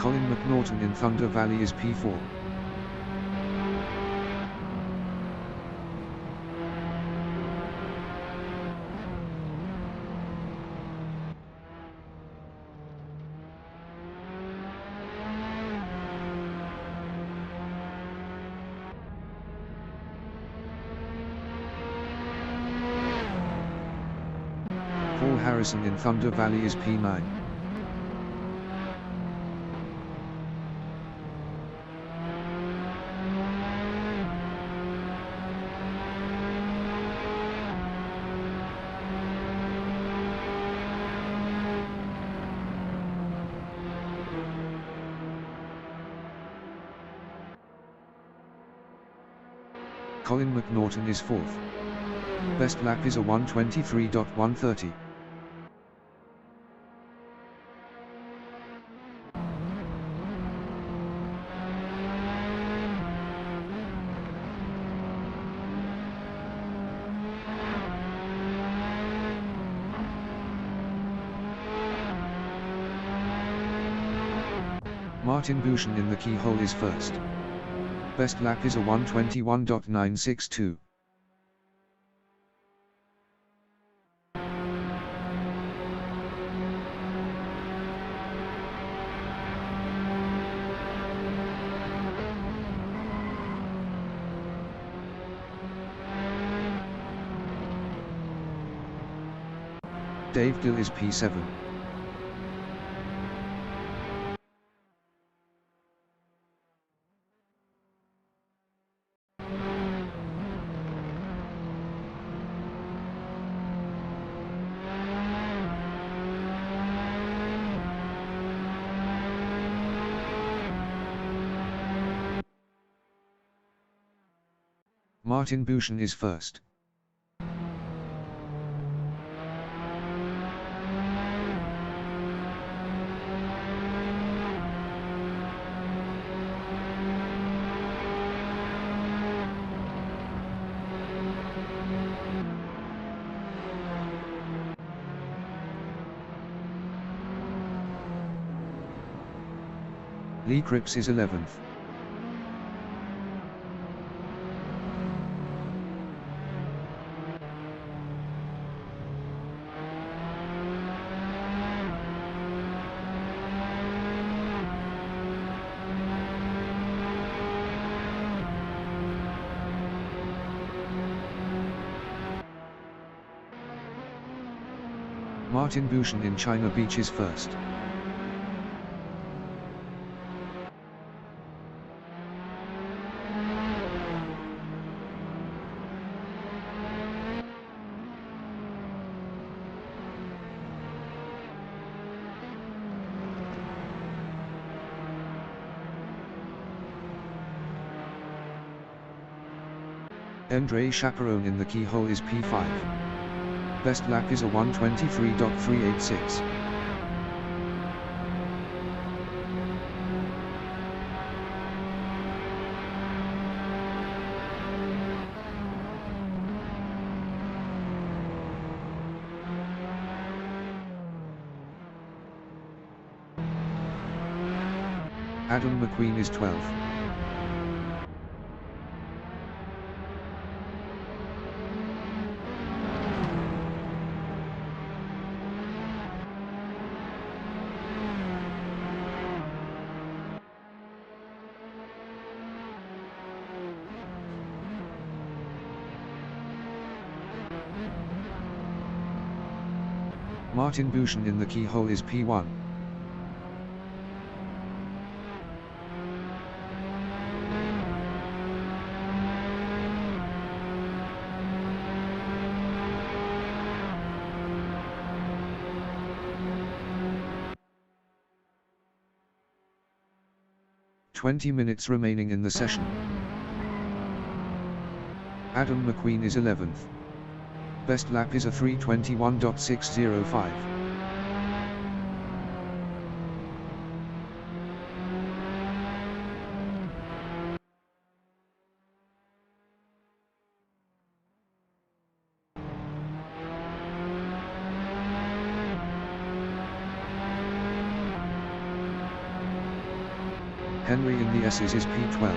Colin McNaughton in Thunder Valley is P4. Paul Harrison in Thunder Valley is P9. Colin McNaughton is 4th. Best lap is a 1:23.130. Martin Bouchon in the keyhole is 1st. Best lap is a 1:21.962. Dave Gill is P7. Martin Bouchon is 1st. Lee Cripps is 11th. Martin Bouchon in China Beach is 1st. Andre Chaperone in the keyhole is P5. Best lap is a 1:23.386. Adam McQueen is 12th. Martin Bouchon in the keyhole is P1. "20 minutes remaining in the session. Adam McQueen is 11th. Best lap is a 3:21.605. Henry in the S's is P12.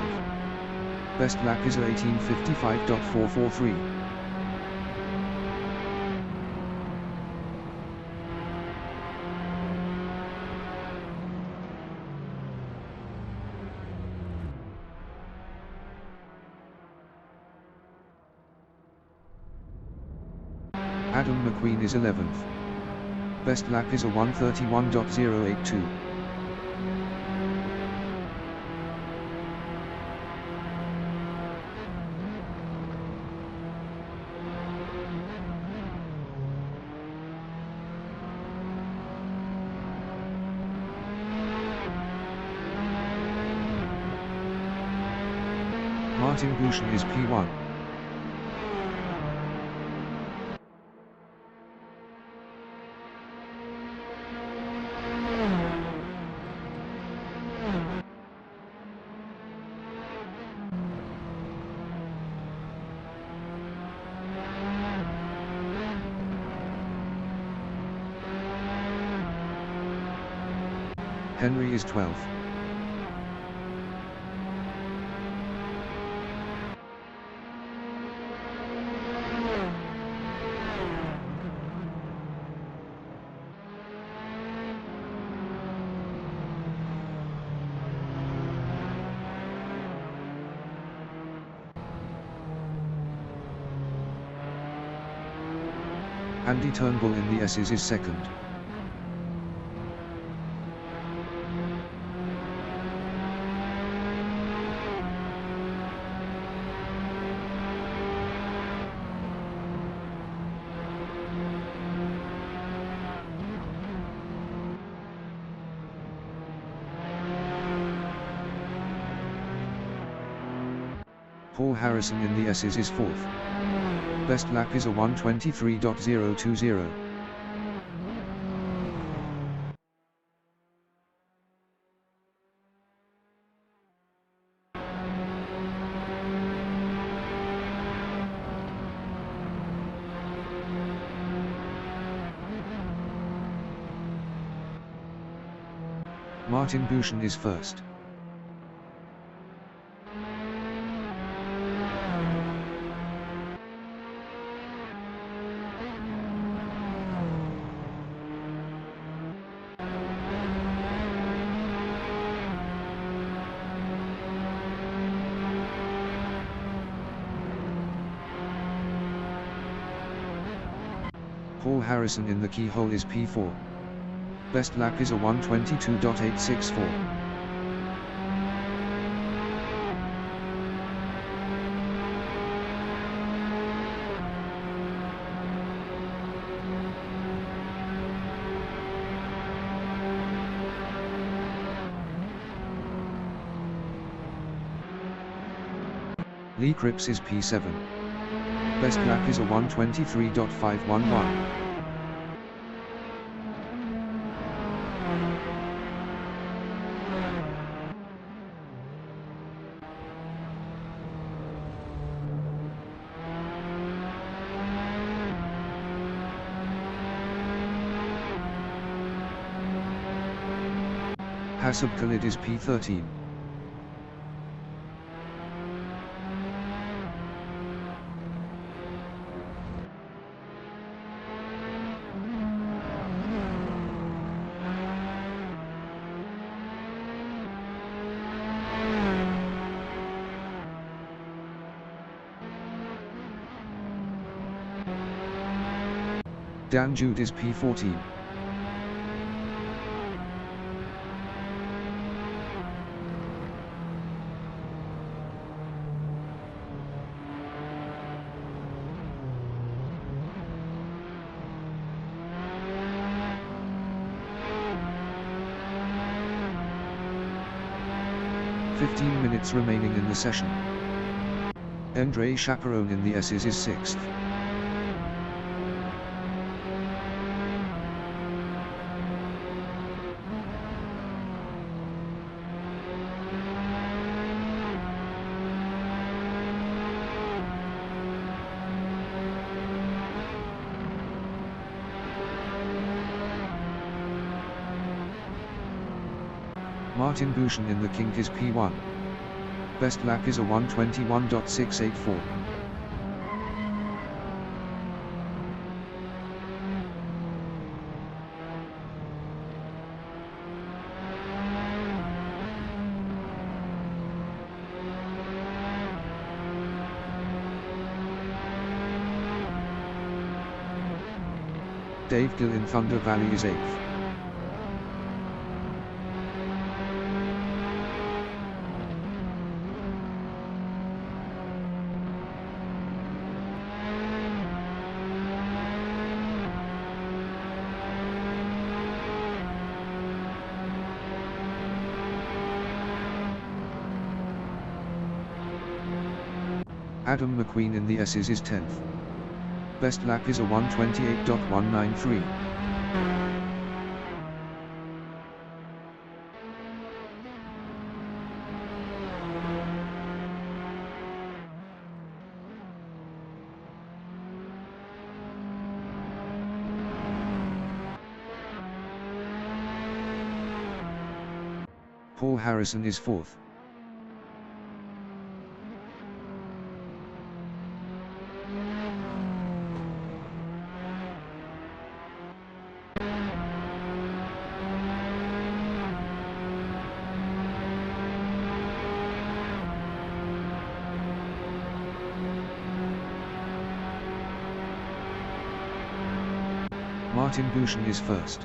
Best lap is a 18:55.443. Adam McQueen is 11th. Best lap is a 1:31.082. Martin Bouchon is P1. Henry is 12th. Andy Turnbull in the S's is 2nd. Paul Harrison in the S's is 4th. Best lap is a 1:23.020. Martin Bouchon is 1st. Paul Harrison in the keyhole is P4. Best lap is a 1:22.864. Lee Cripps is P7. Best lap is a 1:23.511. Hasib Khalid is P13. Dan Jude is P14. "15 minutes remaining in the session. Andre Chaperon in the S's is 6th. Martin Buchan in the kink is P1. Best lap is a 1:21.684. Dave Gill in Thunder Valley is 8th. Adam McQueen in the S's is 10th. Best lap is a 1:28.193. Paul Harrison is 4th. Martin Buchan is 1st.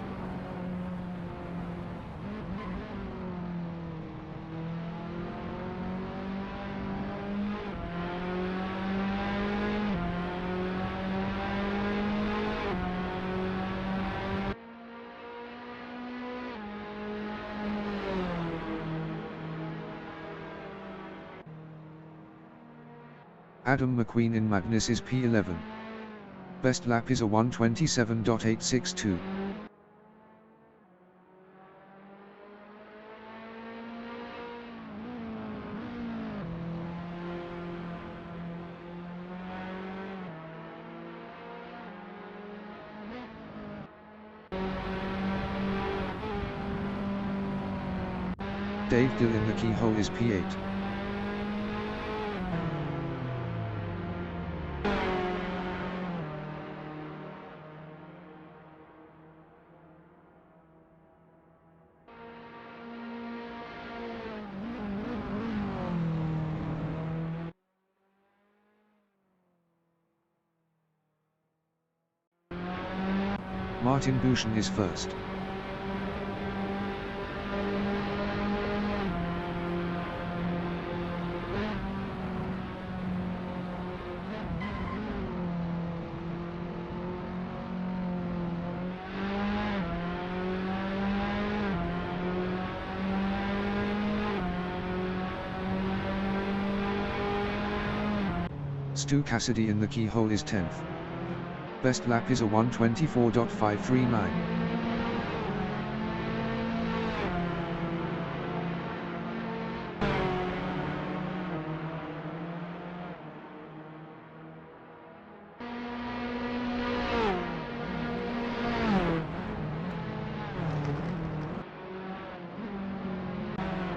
Adam McQueen in Madness is P11. Best lap is a 1:27.862. Dave Gill in the keyhole is P8. Martin Buchan is 1st. Stu Cassidy in the keyhole is 10th. Best lap is a 1:24.539.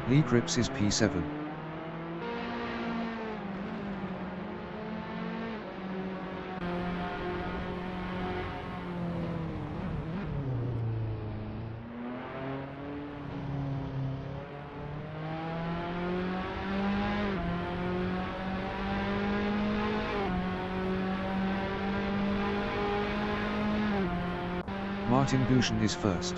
Lee Cripps is P7. Martin Buchan is 1st.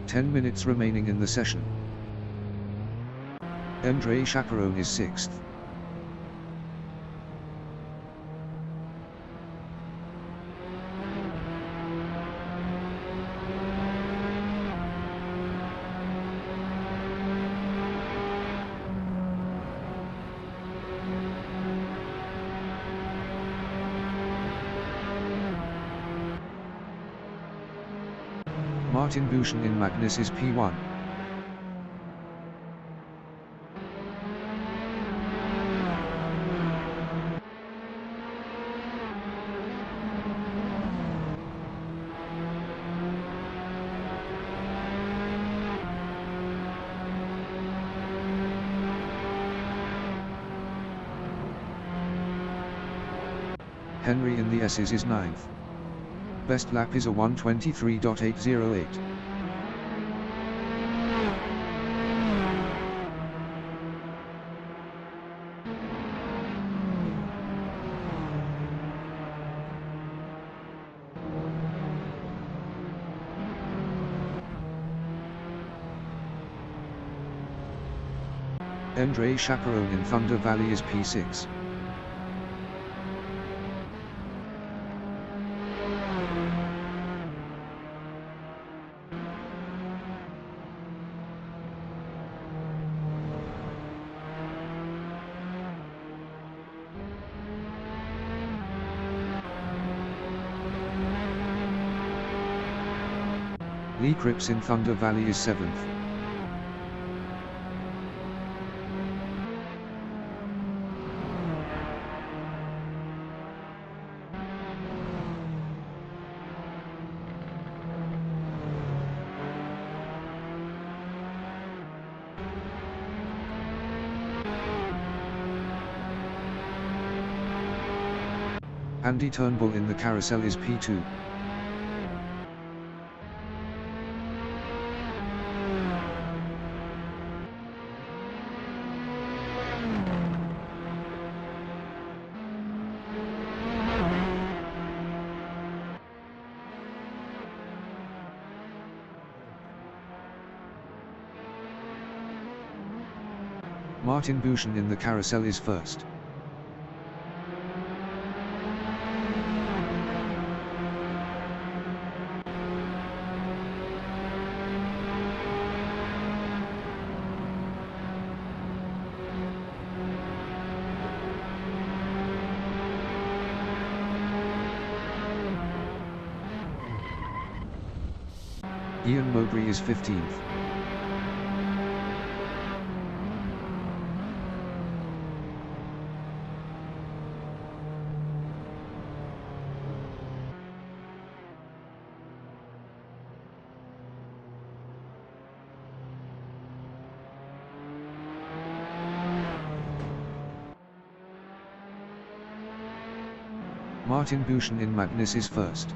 Ten minutes remaining in the session. Andre Chaperon is 6th. Martin Buchen in Magnus is P1. Henry in the S's is 9th. Best lap is a 1:23.808. Andre Chaperon in Thunder Valley is P6. Lee Cripps in Thunder Valley is 7th. Andy Turnbull in the Carousel is P2. Martin Buchen in the Carousel is 1st. Ian Mowbray is 15th. Martin Buchen in Magnus is 1st.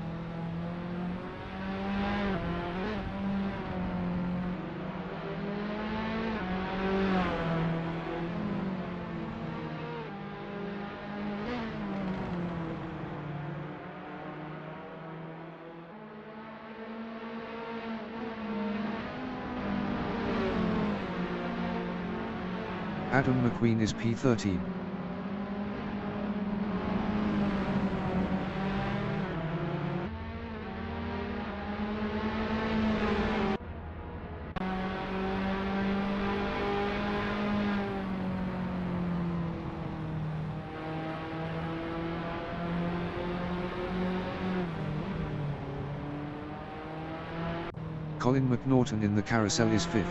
Adam McQueen is P13. Colin McNaughton in the Carousel is 5th.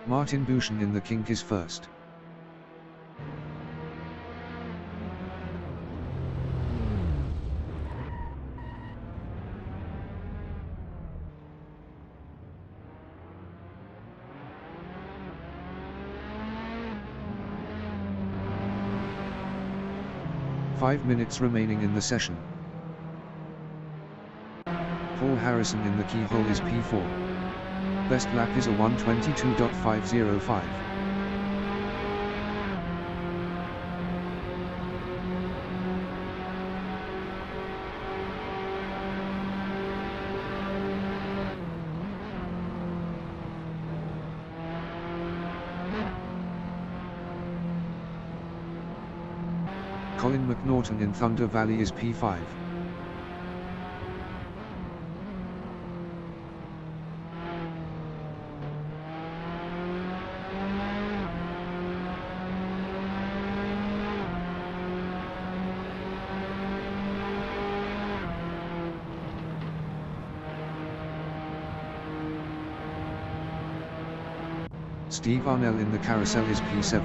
Martin Buchen in the Kink is 1st. Five minutes remaining in the session. Paul Harrison in the keyhole is P4. Best lap is a 1:22.505. Colin McNaughton in Thunder Valley is P5. Steve Arnell in the Carousel is P7.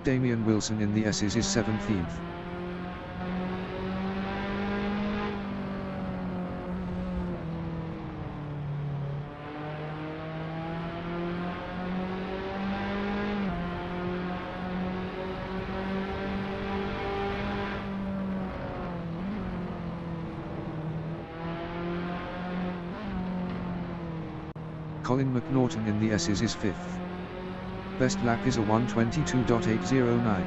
Damian Wilson in the S's is 17th. Colin McNaughton in the S's is 5th. Best lap is a 1:22.809.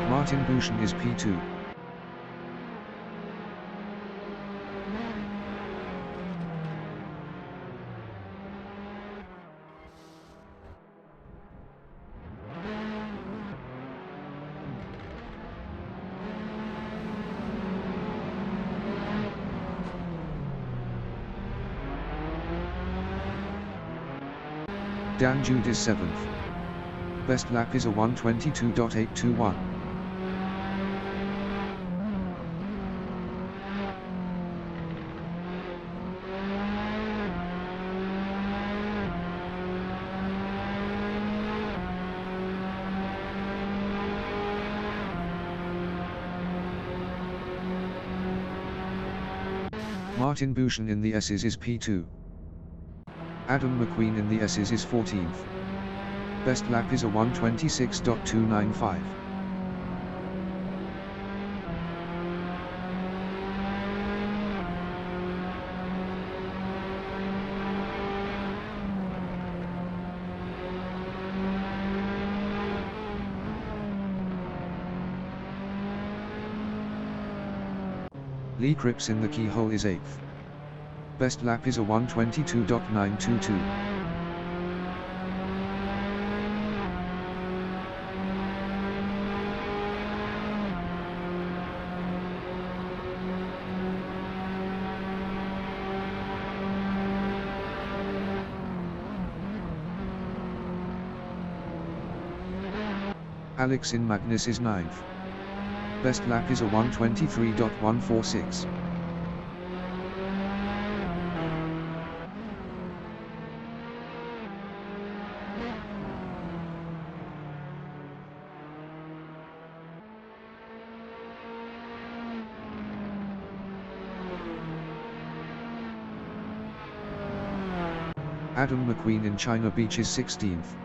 Martin Bouchon is P2. Dan Jude is 7th. Best lap is a 1:22.821. Martin Bouchon in the S's is P2. Adam McQueen in the S's is 14th. Best lap is a 1:26.295. Lee Cripps in the Keyhole is 8th. Best lap is a 1:22.922. Alex in Magnus is 9th. Best lap is a 1:23.146. Adam McQueen in China Beach is 16th.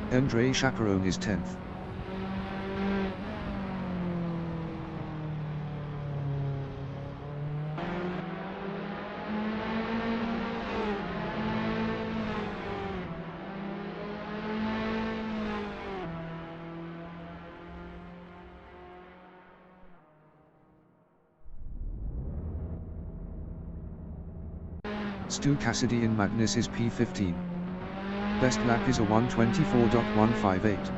Andre Chaperone is 10th. Stu Cassidy in Magnus is P15. Best lap is a 1:24.158.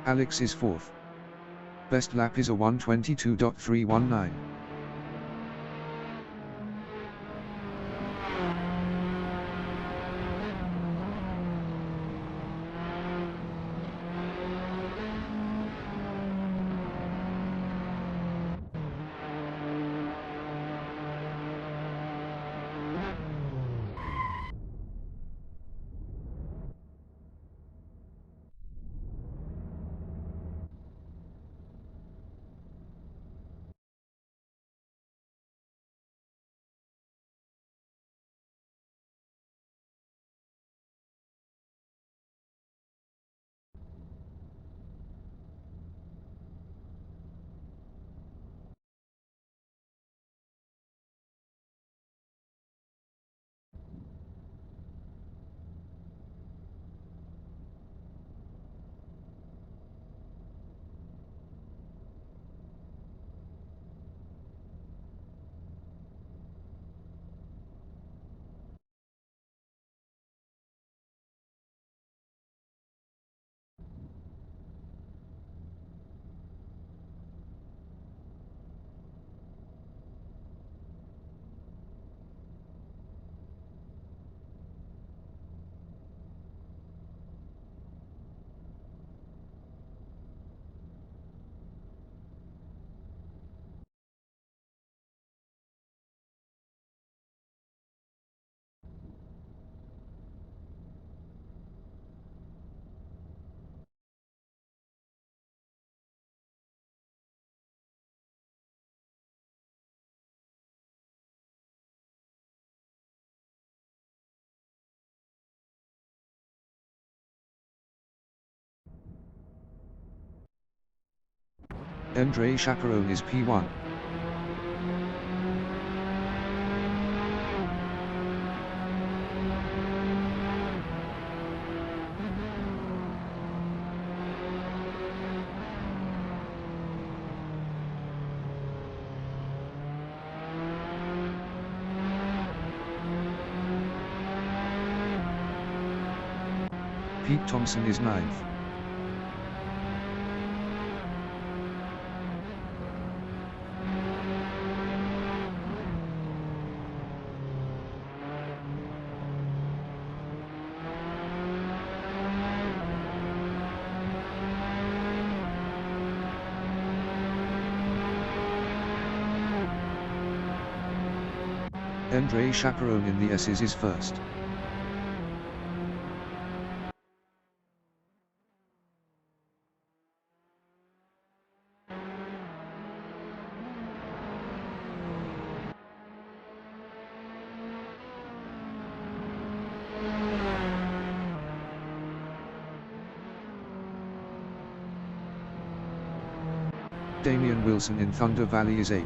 Alex is 4th. Best lap is a 1:22.319. Andre Chaperone is P1. Pete Thompson is 9th. Andre Chaperone in the S's is 1st. Damian Wilson in Thunder Valley is 8th.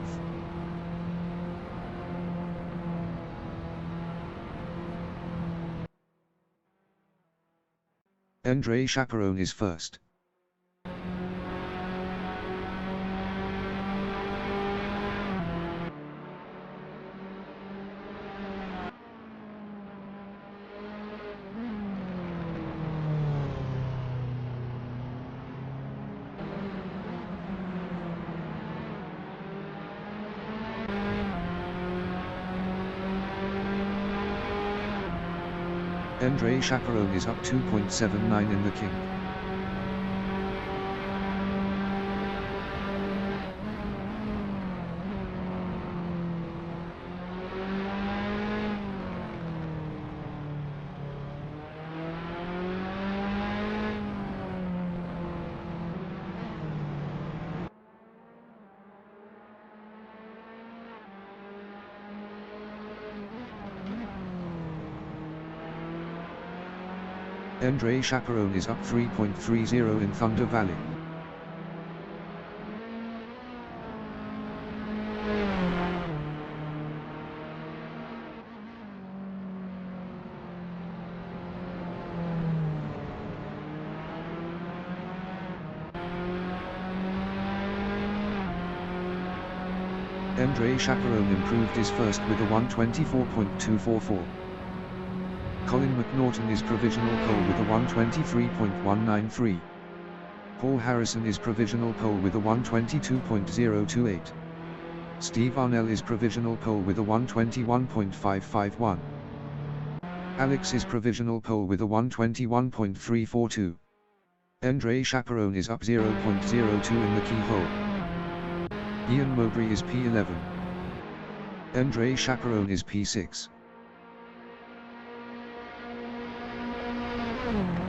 Andre Chaperone is 1st. Andre Chaperone is up 2.79 in the King. Andre Chaperone is up 3.30 in Thunder Valley. Andre Chaperone improved his first with a 1:24.244. Colin McNaughton is provisional pole with a 1:23.193. Paul Harrison is provisional pole with a 1:22.028. Steve Arnell is provisional pole with a 1:21.551. Alex is provisional pole with a 1:21.342. Andre Chaperone is up 0.02 in the key hole. Ian Mowbray is P11. Andre Chaperone is P6.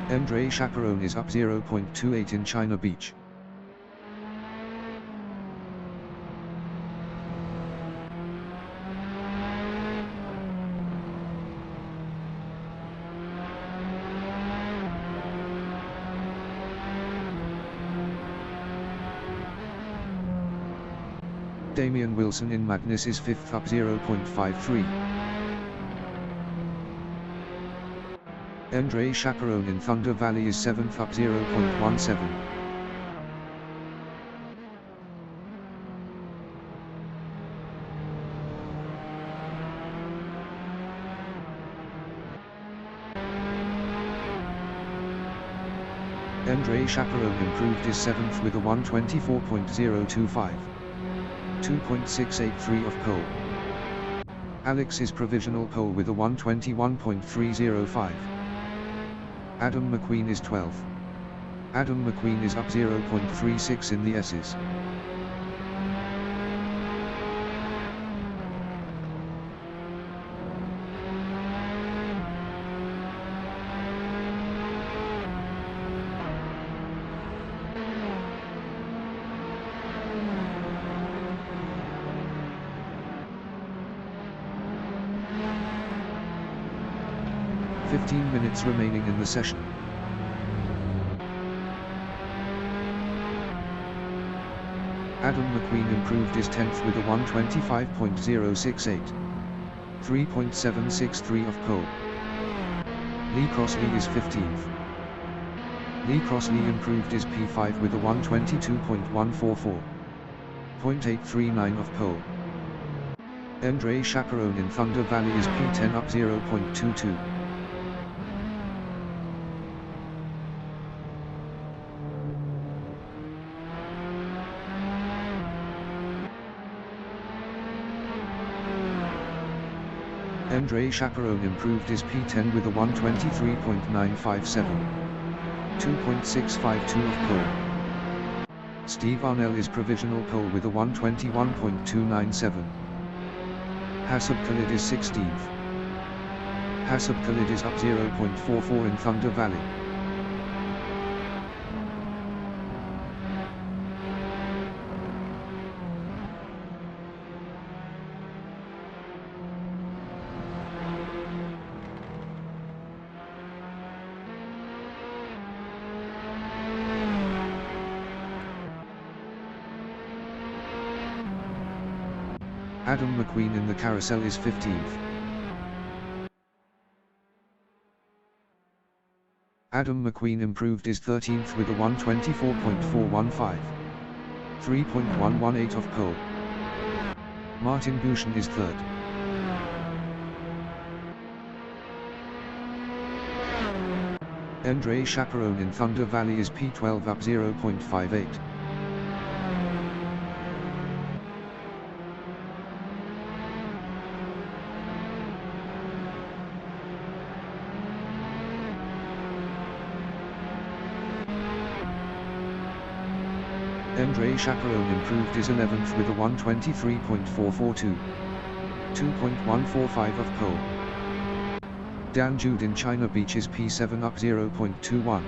Andre Chaperone is up 0.28 in China Beach. Damian Wilson in Magnus is 5th up 0.53. Andre Chaperone in Thunder Valley is 7th up 0.17. Andre Chaperone improved is 7th with a 1:24.025. 2.683 of pole. Alex is provisional pole with a 1:21.305. Adam McQueen is 12th. Adam McQueen is up 0.36 in the S's. "15 minutes remaining in the session. Adam McQueen improved his 10th with a 1:25.068. 3.763 of pole. Lee Crossley is 15th. Lee Crossley improved his P5 with a 1:22.144. 0.839 of pole. Andre Chaperone in Thunder Valley is P10 up 0.22. Andre Chaperone improved his P10 with a 1:23.957. 2.652 of pole. Steve Arnell is provisional pole with a 1:21.297. Hasab Khalid is 16th. Hasab Khalid is up 0.44 in Thunder Valley. Adam McQueen in the carousel is 15th. Adam McQueen improved his 13th with a 1:24.415. 3.118 of pole. Martin Bouchon is 3rd. Andre Chaperone in Thunder Valley is P12 up 0.58. Andre Chaperone improved his 11th with a 1:23.442. 2.145 of pole. Dan Jude in China Beach is P7 up 0.21.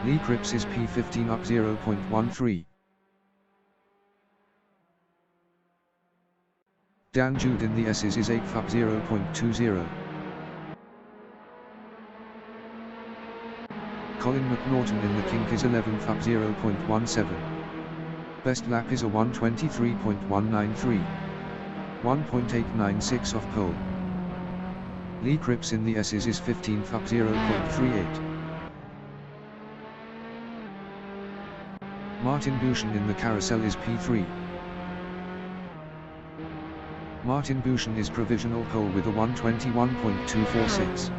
Lee Cripps is P15 up 0.13. Dan Jude in the S's is 8th up 0.20. Colin McNaughton in the kink is 11th up 0.17. Best lap is a 1:23.193. 1.896 off pole. Lee Cripps in the S's is 15th up 0.38. Martin Bouchon in the carousel is P3. Martin Bouchon is provisional pole with a 121.246.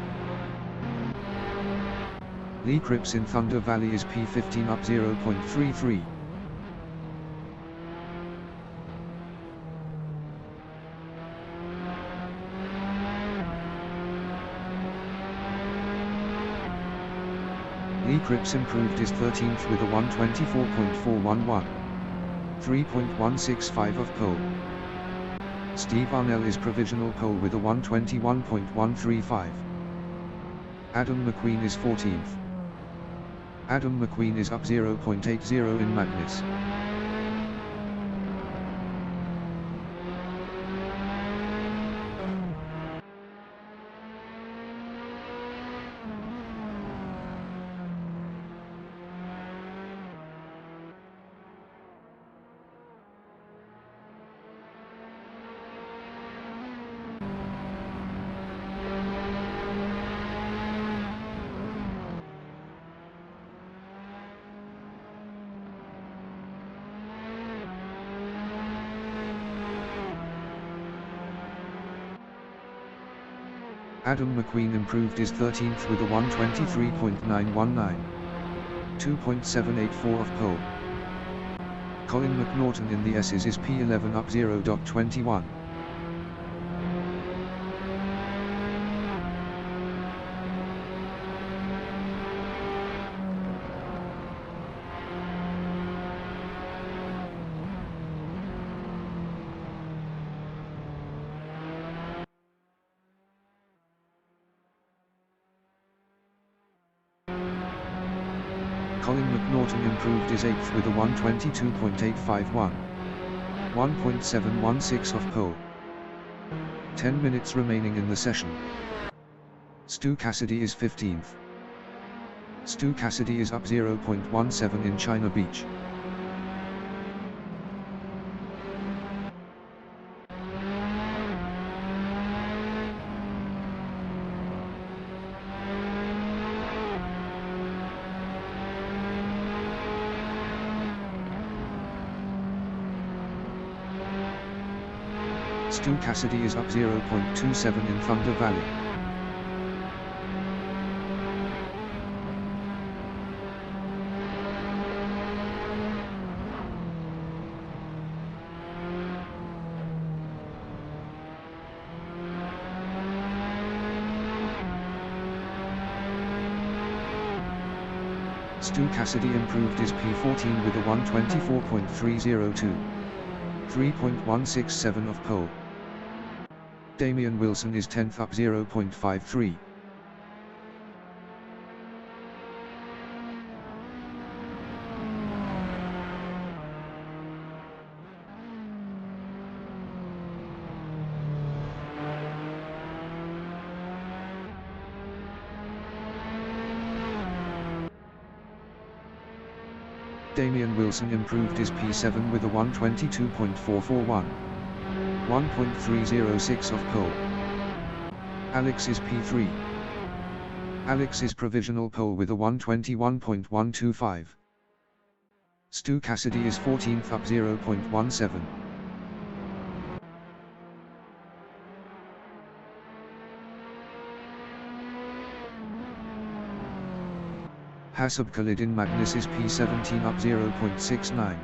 Lee Cripps in Thunder Valley is P15 up 0.33. Lee Cripps improved his 13th with a 124.411. 3.165 of pole. Steve Arnell is provisional pole with a 121.135. Adam McQueen is 14th. Adam McQueen is up 0.80 in madness. Adam McQueen improved his 13th with a 123.919. 2.784 of pole. Colin McNaughton in the S's is P11 up 0.21. Colin McNaughton improved his 8th with a 122.851. 1.716 of pole. 10 minutes remaining in the session. Stu Cassidy is 15th. Stu Cassidy is up 0.17 in China Beach. Stu Cassidy is up 0.27 in Thunder Valley. Stu Cassidy improved his P14 with a 124.302. 3.167 of pole. Damian Wilson is 10th up 0.53. Damian Wilson improved his P7 with a 122.441. 1.306 of pole. Alex is P3. Alex is provisional pole with a 121.125. Stu Cassidy is 14th up 0.17. Hasab Khalid in Magnus is P17 up 0.69.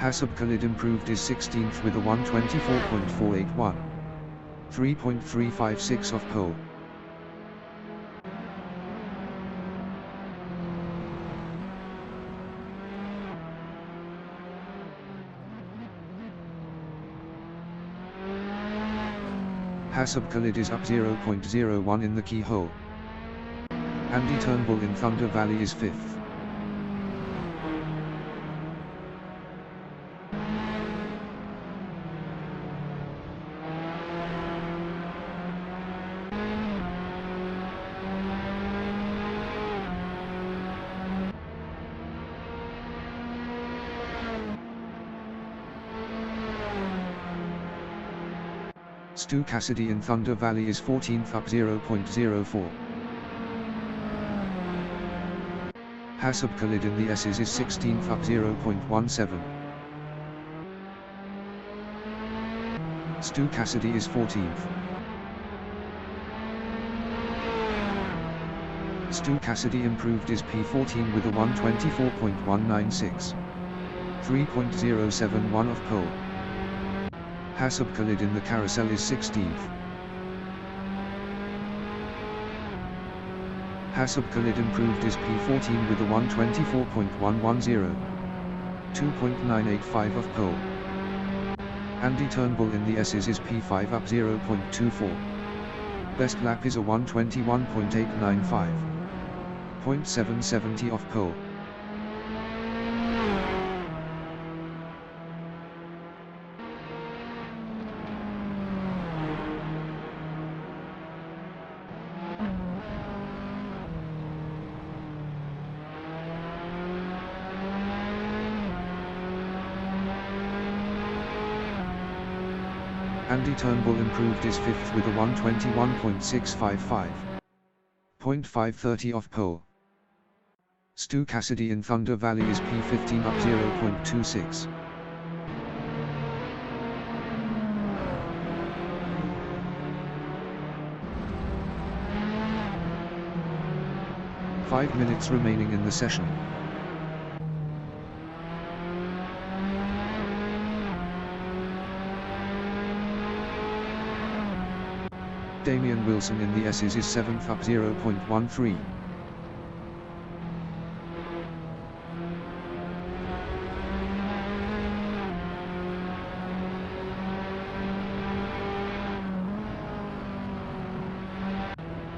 Hasab Khalid improved his 16th with a 124.481. 3.356 of pole. Hasab Khalid is up 0.01 in the keyhole. Andy Turnbull in Thunder Valley is 5th. Stu Cassidy in Thunder Valley is 14th up 0.04. Hasab Khalid in the S's is 16th up 0.17. Stu Cassidy is 14th. Stu Cassidy improved his P14 with a 124.196. 3.071 off pole. Hasab Khalid in the carousel is 16th. Hasab Khalid improved his P14 with a 124.110. 2.985 off pole. Andy Turnbull in the S's is P5 up 0.24. Best lap is a 121.895. 0.770 off pole. Andy Turnbull improved his 5th with a 121.655. 0.530 off pole. Stu Cassidy in Thunder Valley is P15 up 0.26. Five minutes remaining in the session. Damian Wilson in the S's is 7th up 0.13.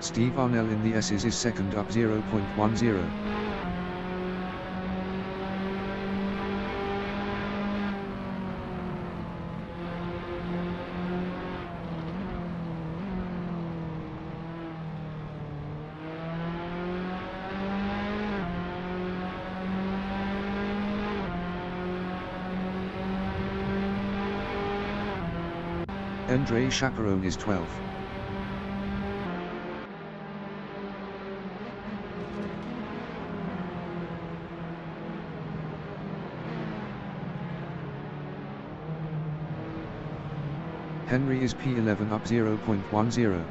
Steve Arnell in the S's is 2nd up 0.10. Andre Chaperone is 12th. Henry is P11 up 0.10.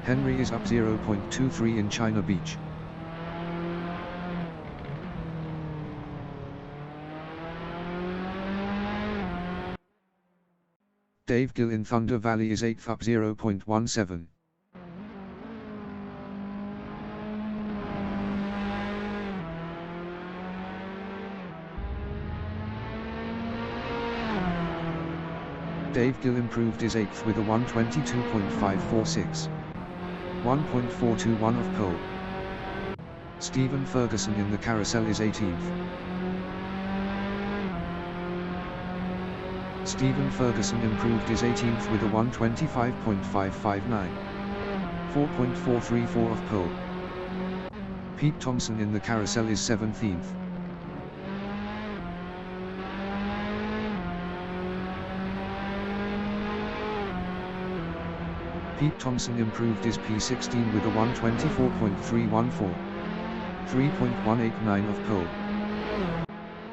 Henry is up 0.23 in China Beach. Dave Gill in Thunder Valley is 8th up 0.17. Dave Gill improved his 8th with a 122.546. 1.421 off pole. Stephen Ferguson in the carousel is 18th. Stephen Ferguson improved his 18th with a 125.559. 4.434 off pole. Pete Thompson in the carousel is 17th. Pete Thompson improved his P16 with a 124.314. 3.189 off pole.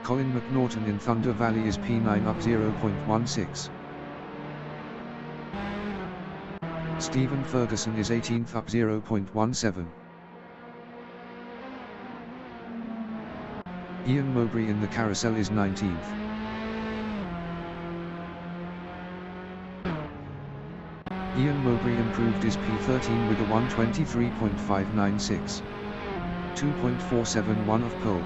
Colin McNaughton in Thunder Valley is P9 up 0.16. Stephen Ferguson is 18th up 0.17. Ian Mowbray in the carousel is 19th. Ian Mowbray improved his P13 with a 123.596. 2.471 off pole.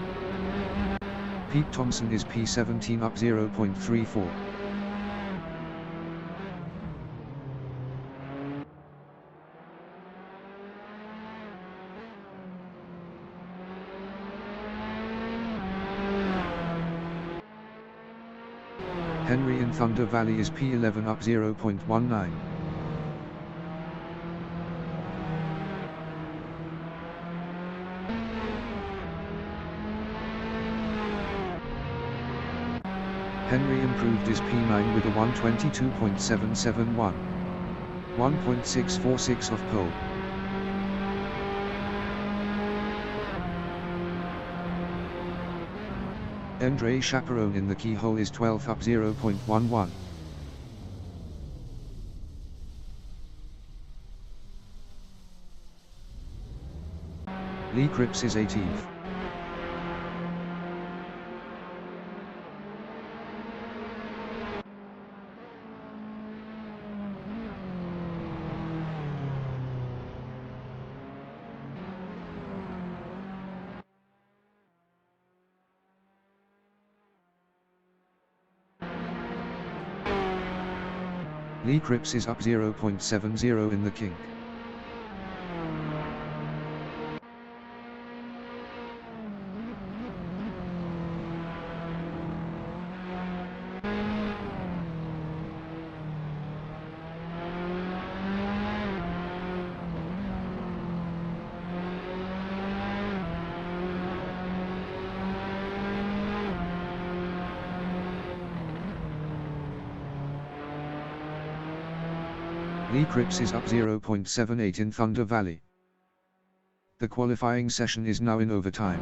Pete Thompson is P17 up 0.34. Henry in Thunder Valley is P11 up 0.19. Henry improved his P9 with a 122.771. 1.646 off pole. Andre Chaperone in the keyhole is 12th up 0.11. Lee Cripps is 18th. Lee Cripps is up 0.70 in the kink. Lee Cripps is up 0.78 in Thunder Valley. The qualifying session is now in overtime.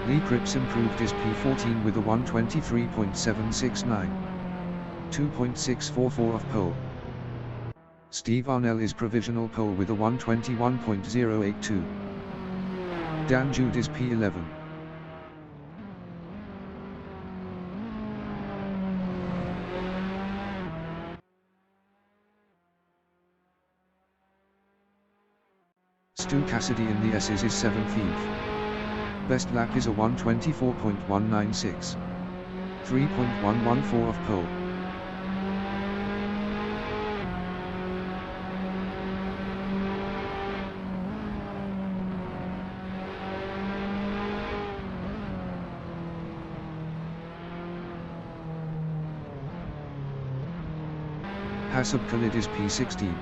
Lee Cripps improved his P14 with a 123.769. 2.644 off pole. Steve Arnell is provisional pole with a 121.082. Dan Jude is P11. Stu Cassidy in the S's is 17th. Best lap is a 124.196. 3.114 off pole. Hasab Khalid is P16.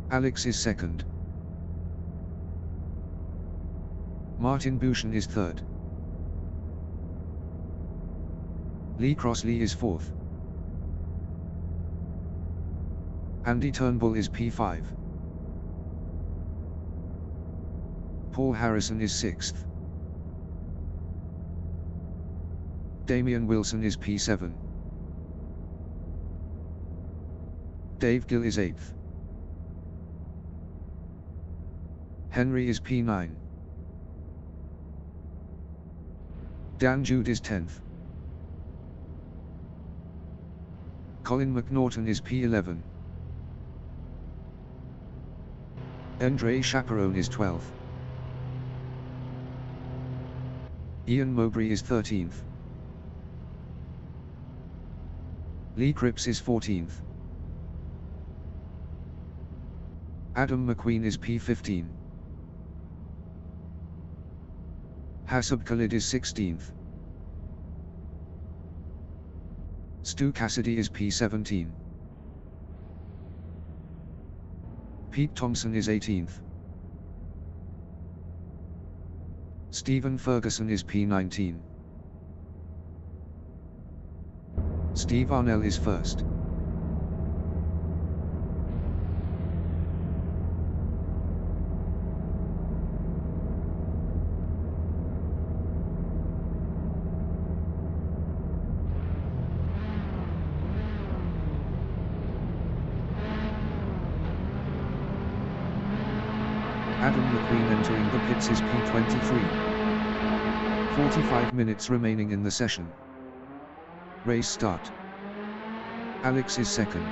Alex is second. Martin Bouchon is third. Lee Crossley is 4th. Andy Turnbull is P5. Paul Harrison is 6th. Damian Wilson is P7. Dave Gill is 8th. Henry is P9. Dan Jude is 10th. Colin McNaughton is P11. Andre Chaperone is 12th. Ian Mowbray is 13th. Lee Cripps is 14th. Adam McQueen is P15. Hasab Khalid is 16th. Stu Cassidy is P17. Pete Thompson is 18th. Stephen Ferguson is P19. Steve Arnell is 1st. Adam McQueen entering the pits is P23. 45 minutes remaining in the session. Race start. Alex is 2nd.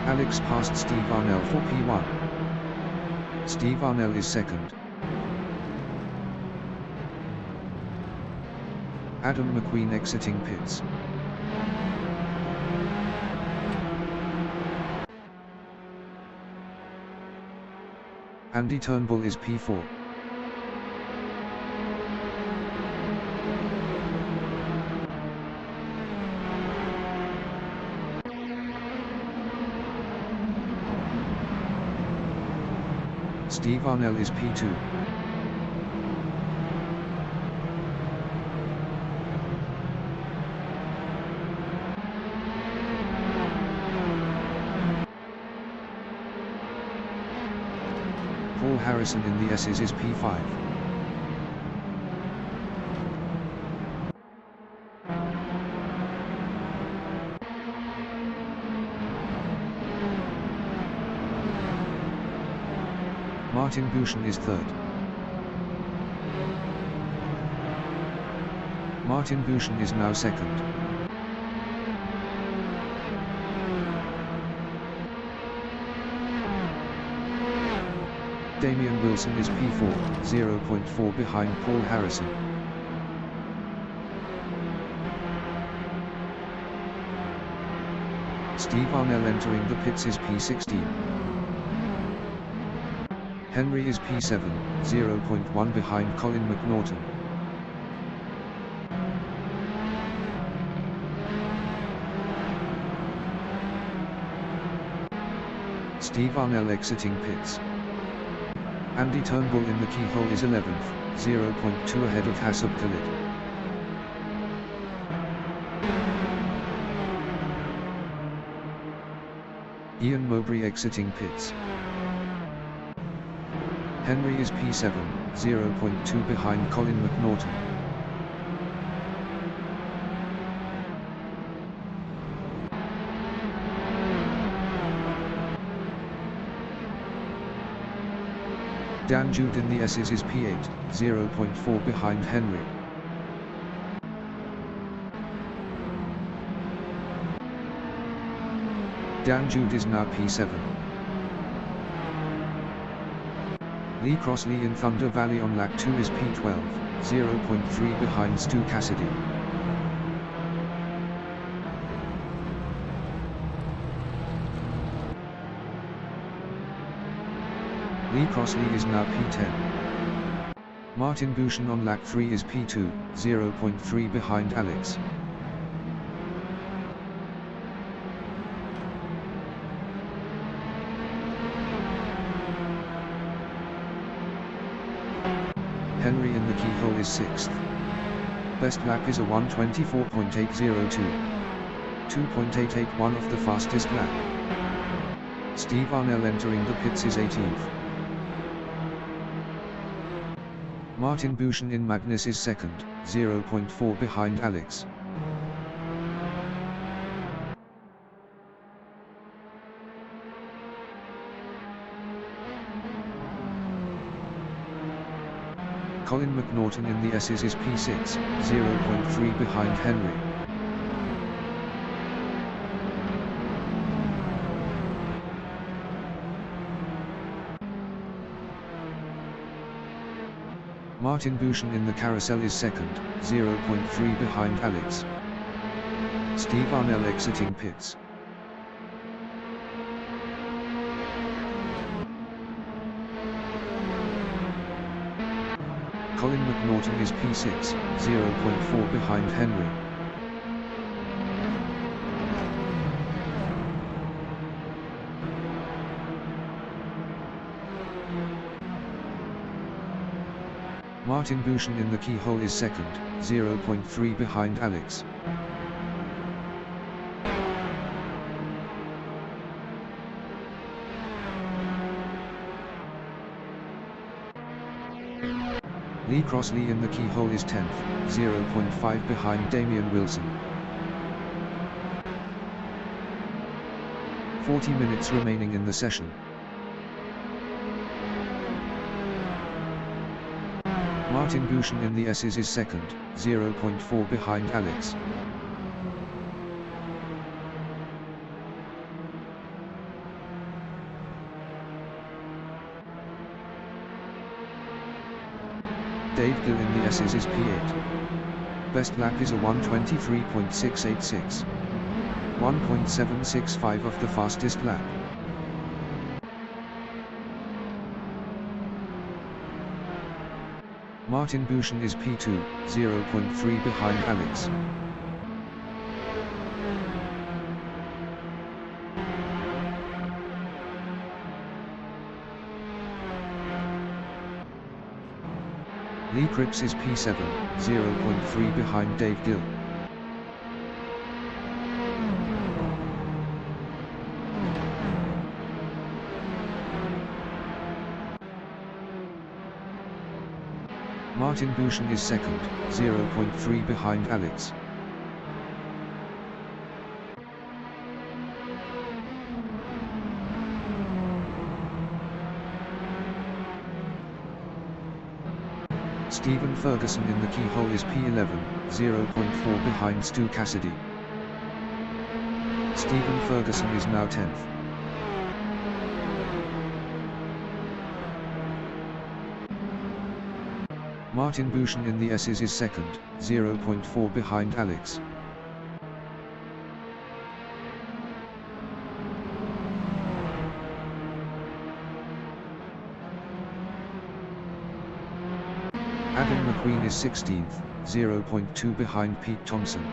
Alex passed Steve Arnell for P1. Steve Arnell is 2nd. Adam McQueen exiting pits. Andy Turnbull is P4. Steve Arnell is P2. Paul Harrison in the S's is P5. Martin Bouchon is 3rd. Martin Bouchon is now 2nd. Damian Wilson is P4, 0.4 behind Paul Harrison. Steve Arnell entering the pits is P16. Henry is P7, 0.1 behind Colin McNaughton. Steve Arnell exiting pits. Andy Turnbull in the keyhole is 11th, 0.2 ahead of Hasab Khalid. Ian Mowbray exiting pits. Henry is P7, 0.2 behind Colin McNaughton. Dan Jude in the S's is P8, 0.4 behind Henry. Dan Jude is now P7. Lee Crossley in Thunder Valley on lap 2 is P12, 0.3 behind Stu Cassidy. Lee Crossley is now P10. Martin Bouchon on lap 3 is P2, 0.3 behind Alex. Henry in the keyhole is 6th. Best lap is a 1:24.802. 2.881 of the fastest lap. Steve Arnell entering the pits is 18th. Martin Buchan in Magnus is 2nd, 0.4 behind Alex. Colin McNaughton in the S's is P6, 0.3 behind Henry. Martin Buchan in the carousel is 2nd, 0.3 behind Alex. Steve Arnell exiting pits. Colin McNaughton is P6, 0.4 behind Henry. Martin Buchan in the keyhole is 2nd, 0.3 behind Alex. Lee Crossley in the keyhole is 10th, 0.5 behind Damian Wilson. 40 minutes remaining in the session. Martin Buchan in the S's is 2nd, 0.4 behind Alex. Dave Gill in the S's is P8. Best lap is a 1:23.686. 1.765 of the fastest lap. Martin Buchan is P2, 0.3 behind Alex. Lee Cripps is P7, 0.3 behind Dave Gill. Martin Buchan is 2nd, 0.3 behind Alex. Stephen Ferguson in the keyhole is P11, 0.4 behind Stu Cassidy. Stephen Ferguson is now 10th. Martin Buchan in the S's is 2nd, 0.4 behind Alex. Adam McQueen is 16th, 0.2 behind Pete Thompson.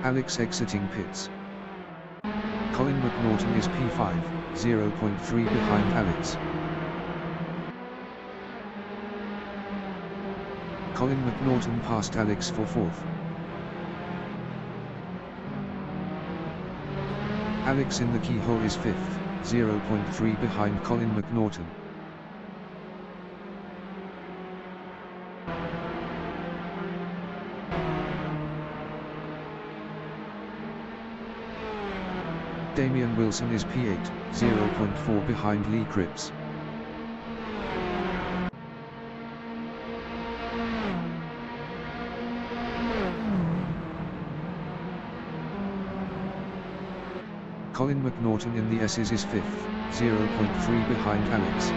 Alex exiting pits. Colin McNaughton is P5, 0.3 behind Alex. Colin McNaughton passed Alex for 4th. Alex in the keyhole is 5th, 0.3 behind Colin McNaughton. Damian Wilson is P8, 0.4 behind Lee Cripps. Colin McNaughton in the S's is 5th, 0.3 behind Alex.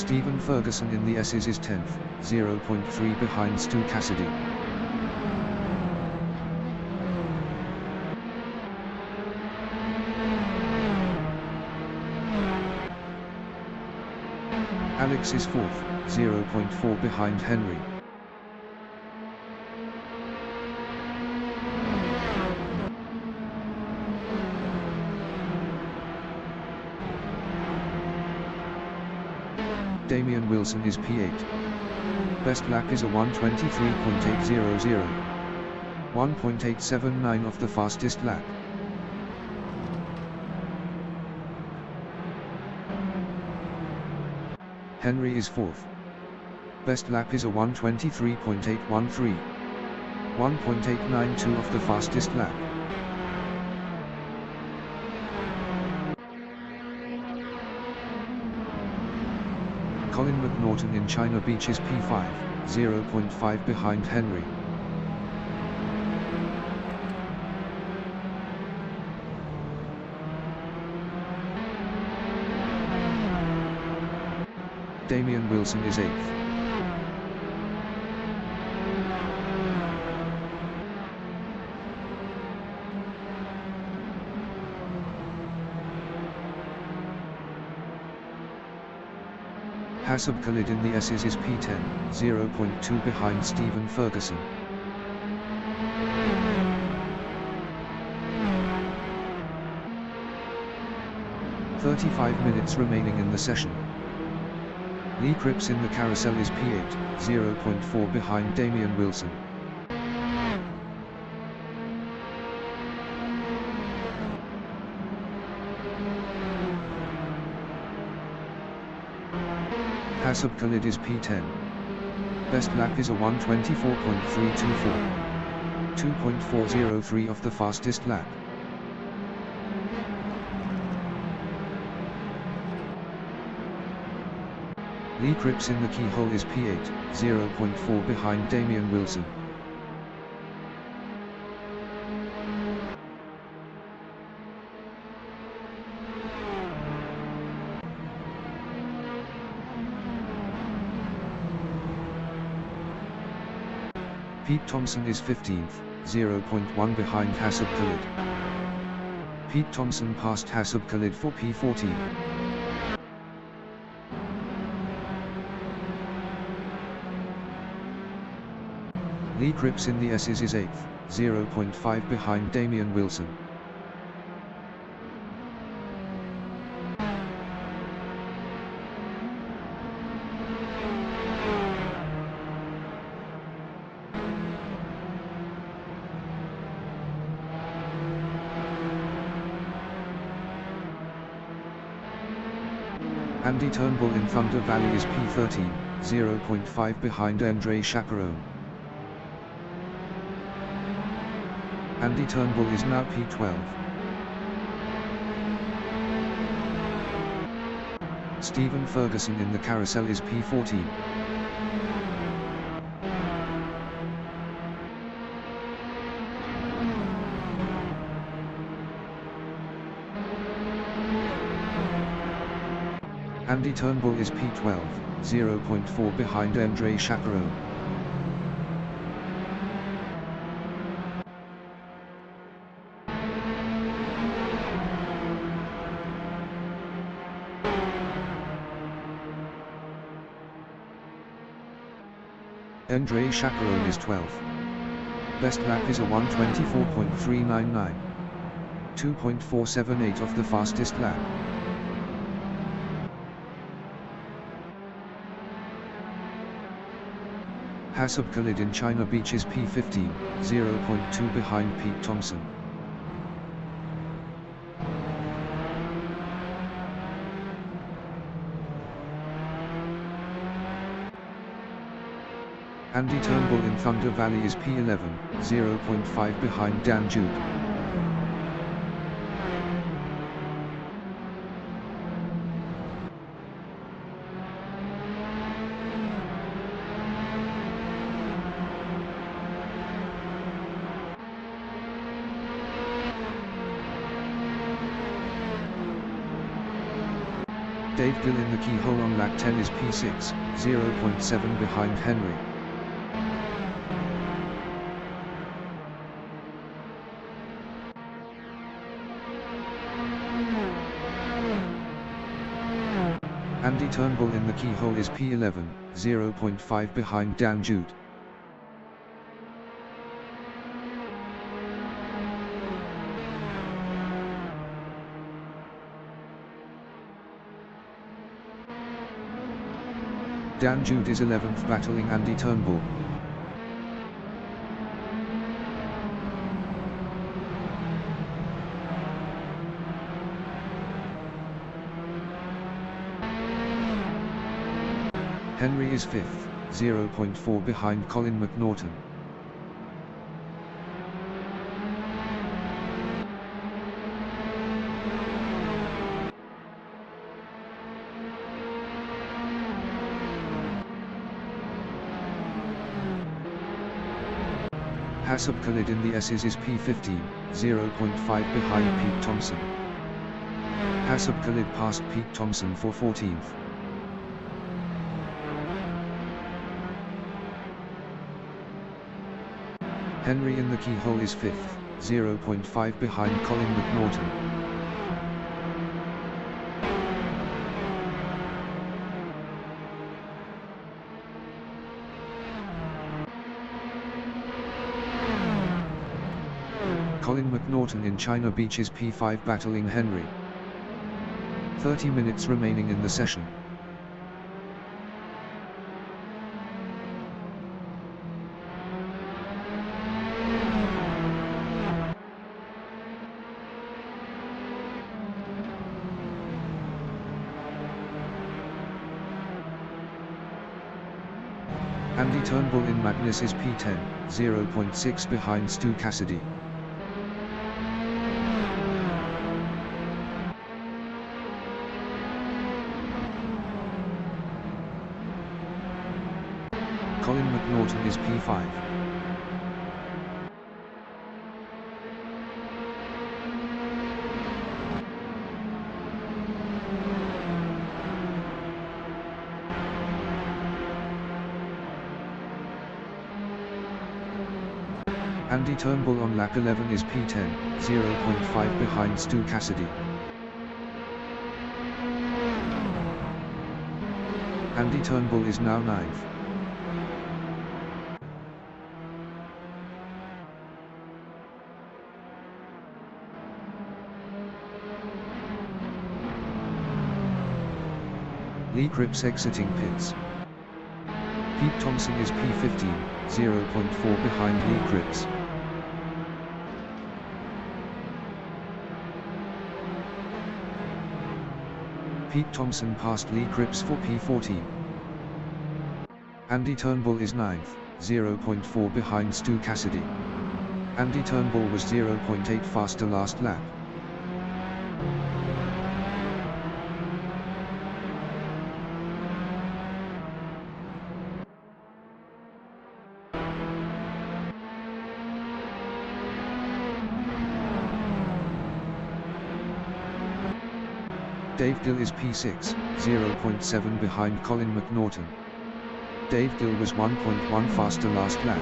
Stephen Ferguson in the S's is 10th, 0.3 behind Stu Cassidy. Alex is 4th, 0.4 behind Henry. Damian Wilson is P8. Best lap is a 1:23.800. 1.879 of the fastest lap. Henry is 4th. Best lap is a 1:23.813. 1.892 of the fastest lap. Colin McNaughton in China Beach is P5, 0.5 behind Henry. Damian Wilson is 8th. Hasib Khalid in the S's is P10, 0.2 behind Stephen Ferguson. "35 minutes remaining in the session. Lee Cripps in the carousel is P8, 0.4 behind Damian Wilson. Hasib Khalid is P10. Best lap is a 1:24.324. 2.403 of the fastest lap. Lee Cripps in the keyhole is P8, 0.4 behind Damian Wilson. Pete Thompson is 15th, 0.1 behind Hasib Khalid. Pete Thompson passed Hasib Khalid for P14. Lee Cripps in the S's is 8th, 0.5 behind Damian Wilson. Andy Turnbull in Thunder Valley is P13, 0.5 behind Andre Chaperone. Andy Turnbull is now P12. Stephen Ferguson in the carousel is P14. Andy Turnbull is P12, 0.4 behind Andre Chaperone. Andre Chaperone is 12th. Best lap is a 1:24.399. 2.478 of the fastest lap. Hasib Khalid in China Beach is P15, 0.2 behind Pete Thompson. Andy Turnbull in Thunder Valley is P11, 0.5 behind Dan Duke. Dave Gill in the keyhole on lap 10 is P6, 0.7 behind Henry. Andy Turnbull in the keyhole is P11, 0.5 behind Dan Jude. Dan Jude is 11th battling Andy Turnbull. Henry is 5th, 0.4 behind Colin McNaughton. Hasab Khalid in the S's is P15, 0.5 behind Pete Thompson. Hasab Khalid passed Pete Thompson for 14th. Henry in the keyhole is 5th, 0.5 behind Colin McNaughton. Colin McNaughton in China Beach is P5 battling Henry. 30 minutes remaining in the session. Andy Turnbull in Madness is P10, 0.6 behind Stu Cassidy. Colin McNaughton is P5. Andy Turnbull on lap 11 is P10, 0.5 behind Stu Cassidy. Andy Turnbull is now 9th. Lee Cripps exiting pits. Pete Thompson is P15, 0.4 behind Lee Cripps. Pete Thompson passed Lee Cripps for P14. Andy Turnbull is 9th, 0.4 behind Stu Cassidy. Andy Turnbull was 0.8 faster last lap. Dave Gill is P6, 0.7 behind Colin McNaughton. Dave Gill was 1.1 faster last lap.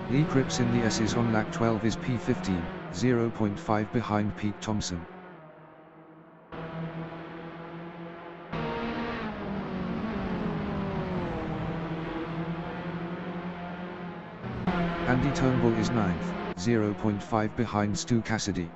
Lee Cripps in the S's on lap 12 is P15, 0.5 behind Pete Thompson. Andy Turnbull is 9th, 0.5 behind Stu Cassidy.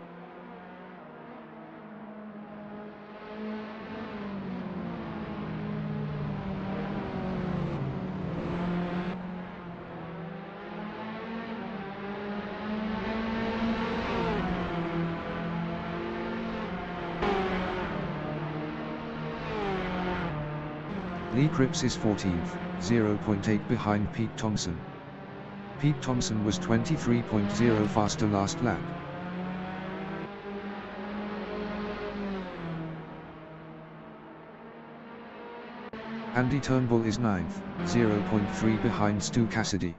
Lee Cripps is 14th, 0.8 behind Pete Thompson. Pete Thompson was 23.0 faster last lap. Andy Turnbull is 9th, 0.3 behind Stu Cassidy.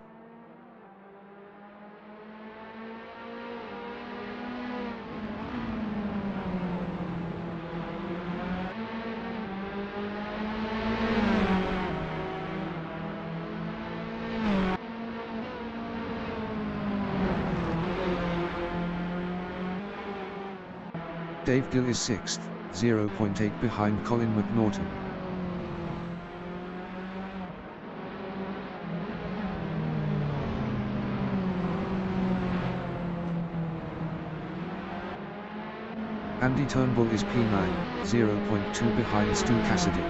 Dave Gill is 6th, 0.8 behind Colin McNaughton. Andy Turnbull is P9, 0.2 behind Stu Cassidy.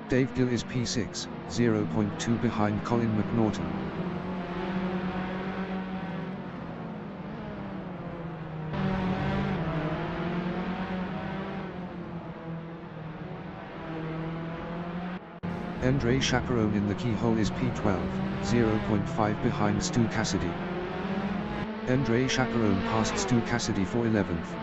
Dave Gill is P6, 0.2 behind Colin McNaughton. Andre Chaperone in the keyhole is P12, 0.5 behind Stu Cassidy. Andre Chaperone passed Stu Cassidy for 11th.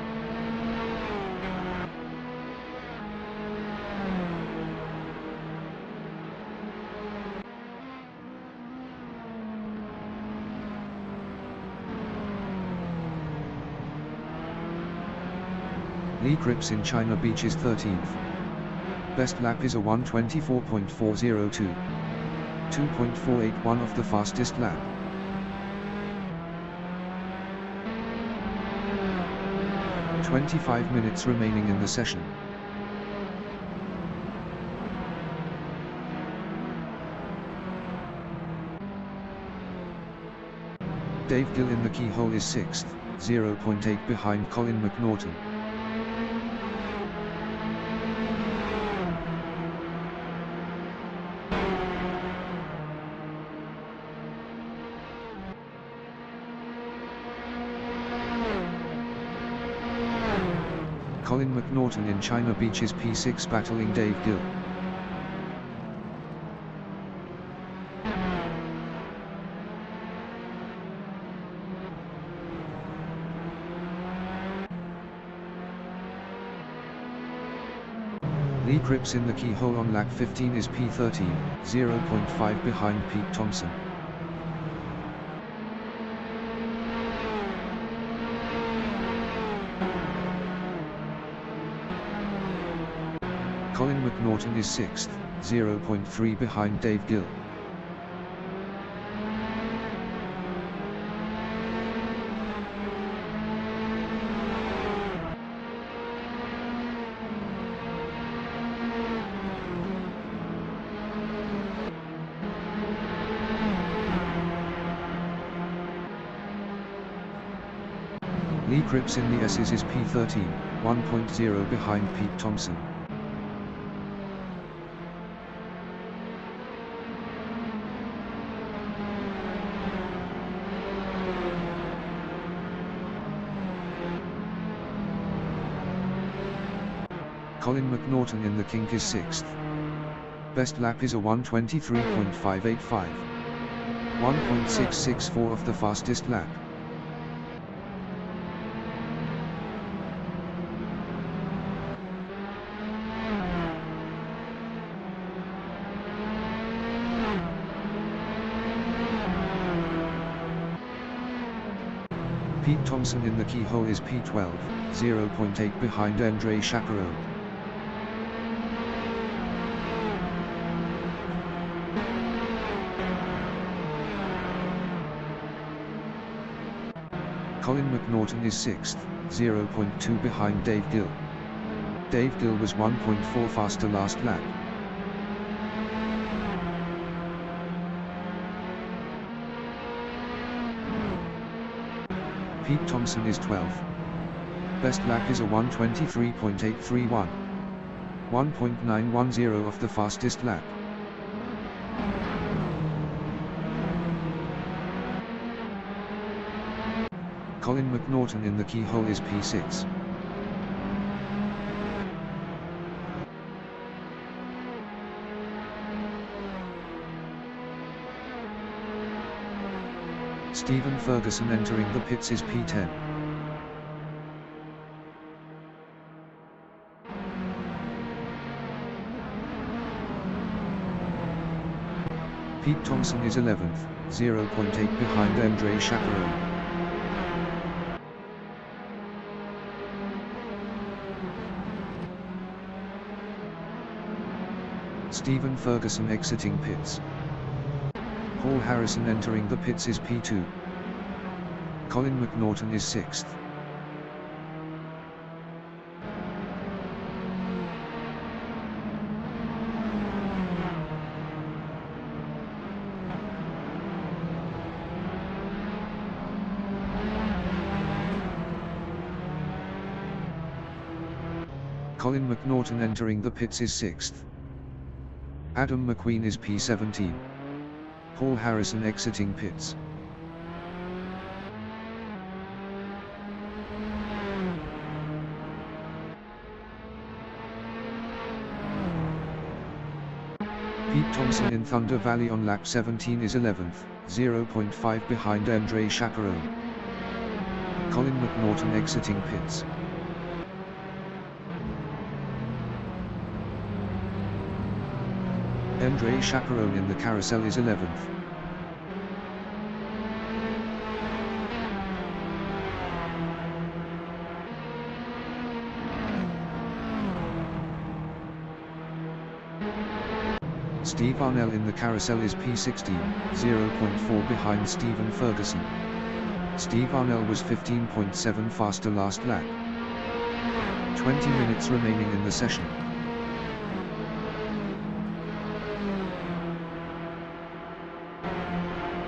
Lee Cripps in China Beach is 13th. Best lap is a 1:24.402. 2.481 of the fastest lap. "25 minutes remaining in the session. Dave Gill in the keyhole is 6th, 0.8 behind Colin McNaughton. Colin McNaughton in China Beach is P6 battling Dave Gill. Lee Cripps in the keyhole on lap 15 is P13, 0.5 behind Pete Thompson. Colin McNaughton is 6th, 0.3 behind Dave Gill. Lee Cripps in the S's is P13, 1.0 behind Pete Thompson. Colin McNaughton in the kink is 6th. Best lap is a 1:23.585. 1.664 of the fastest lap. Pete Thompson in the keyhole is P12, 0.8 behind Andre Chaperone. Colin McNaughton is 6th, 0.2 behind Dave Gill. Dave Gill was 1.4 faster last lap. Pete Thompson is 12th. Best lap is a 1:23.831. 1.910 of the fastest lap. Colin McNaughton in the keyhole is P6. Stephen Ferguson entering the pits is P10. Pete Thompson is 11th, 0.8 behind Andre Chaperone. Stephen Ferguson exiting pits. Paul Harrison entering the pits is P2. Colin McNaughton is 6th. Colin McNaughton entering the pits is 6th. Adam McQueen is P17. Paul Harrison exiting pits. Pete Thompson in Thunder Valley on lap 17 is 11th, 0.5 behind Andre Chaperon. Colin McNaughton exiting pits. Andre Chaperon in the carousel is 11th. Steve Arnell in the carousel is P16, 0.4 behind Stephen Ferguson. Steve Arnell was 15.7 faster last lap. 20 minutes remaining in the session.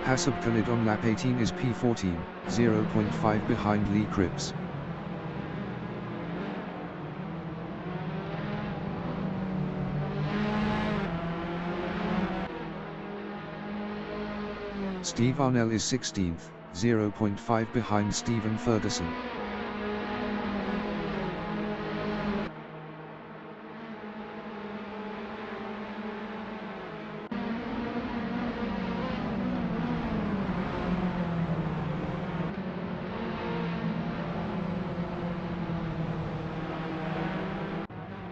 Hasab Khalid on lap 18 is P14, 0.5 behind Lee Cripps. Steve Arnell is 16th, 0.5 behind Stephen Ferguson.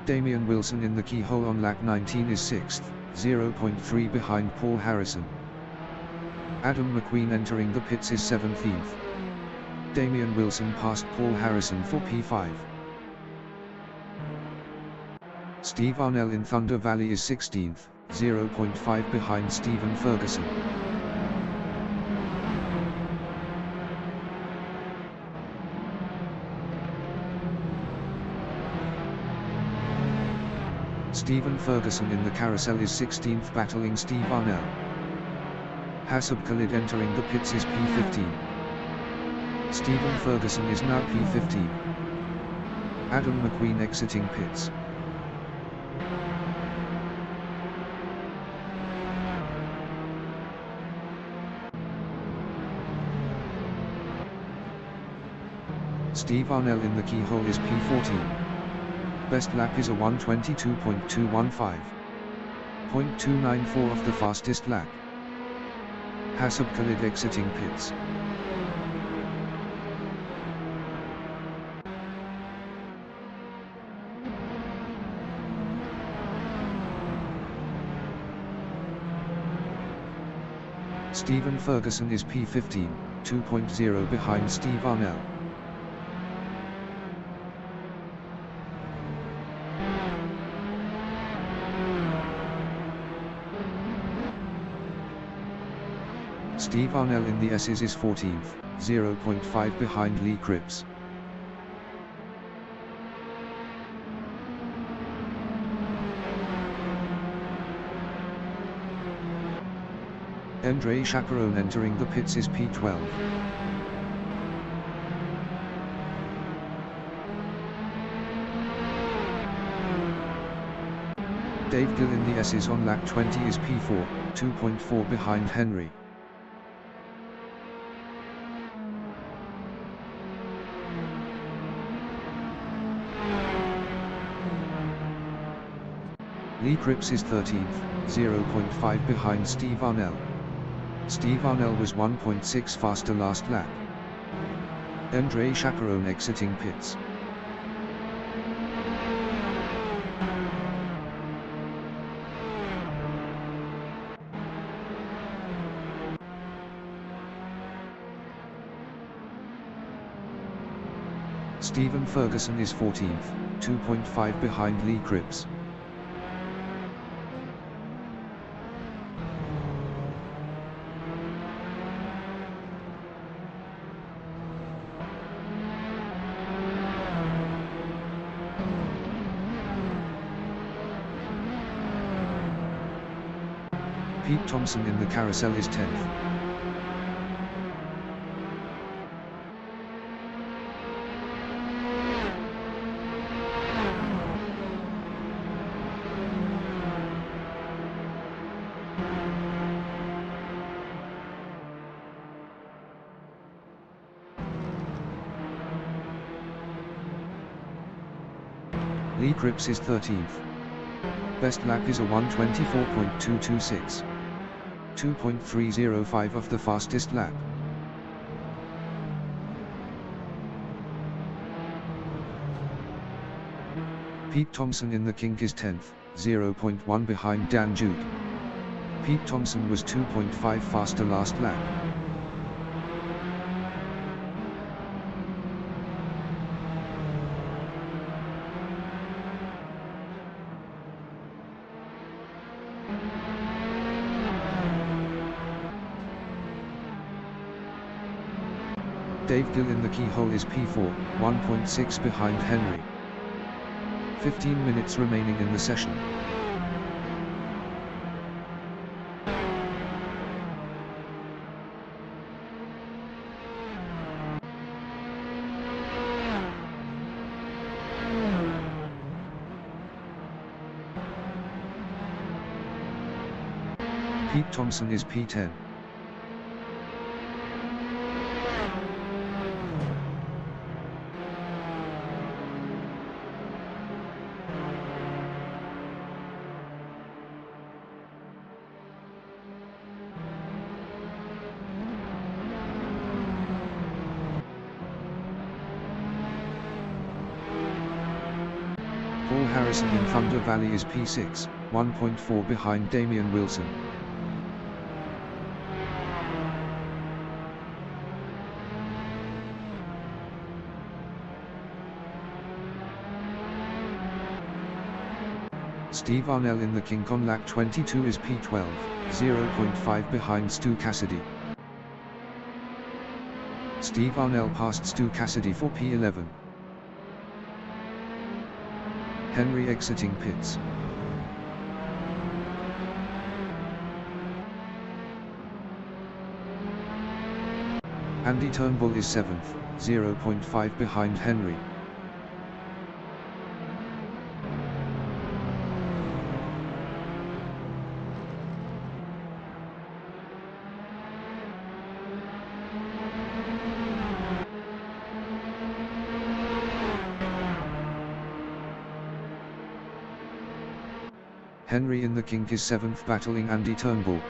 Damian Wilson in the keyhole on lap 19 is 6th, 0.3 behind Paul Harrison. Adam McQueen entering the pits is 17th. Damian Wilson passed Paul Harrison for P5. Steve Arnell in Thunder Valley is 16th, 0.5 behind Stephen Ferguson. Stephen Ferguson in the carousel is 16th battling Steve Arnell. Hasab Khalid entering the pits is P15. Stephen Ferguson is now P15. Adam McQueen exiting pits. Steve Arnell in the keyhole is P14. Best lap is a 1:22.215. 0.294 of the fastest lap. Hasab Khalid exiting pits. Stephen Ferguson is P15, 2.0 behind Steve Arnell. Steve Arnell in the S's is 14th, 0.5 behind Lee Cripps. Andre Chaperon entering the pits is P12. Dave Gill in the S's on lap 20 is P4, 2.4 behind Henry. Lee Cripps is 13th, 0.5 behind Steve Arnell. Steve Arnell was 1.6 faster last lap. Andre Chaperon exiting pits. Stephen Ferguson is 14th, 2.5 behind Lee Cripps. Pete Thompson in the carousel is 10th. Lee Cripps is 13th. Best lap is a 1:24.226. 2.305 of the fastest lap. Pete Thompson in the kink is 10th, 0.1 behind Dan Duke. Pete Thompson was 2.5 faster last lap. Dave Gill in the keyhole is P4, 1.6 behind Henry. 15 minutes remaining in the session. Pete Thompson is P10. Paul Harrison in Thunder Valley is P6, 1.4 behind Damian Wilson. Steve Arnell in the kink on lap 22 is P12, 0.5 behind Stu Cassidy. Steve Arnell passed Stu Cassidy for P11. Henry exiting pits. Andy Turnbull is 7th, 0.5 behind Henry. Henry in the kink is 7th battling Andy Turnbull.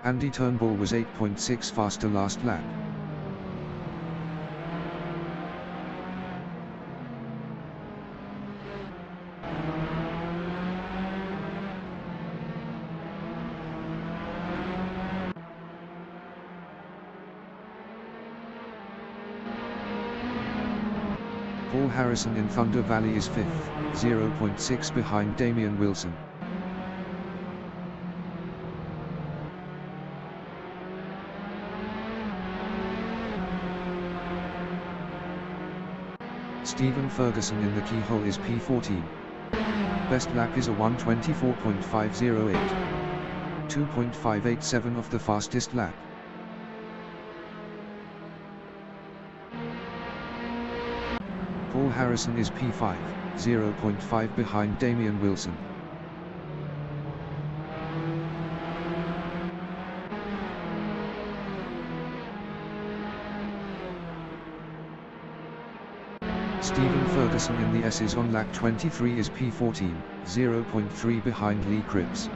Andy Turnbull was 8.6 faster last lap. Paul Harrison in Thunder Valley is 5th, 0.6 behind Damian Wilson. Stephen Ferguson in the keyhole is P14. Best lap is a 1:24.508. 2.587 of the fastest lap. Paul Harrison is P5, 0.5 behind Damian Wilson. Stephen Ferguson in the S's on lap 23 is P14, 0.3 behind Lee Cripps.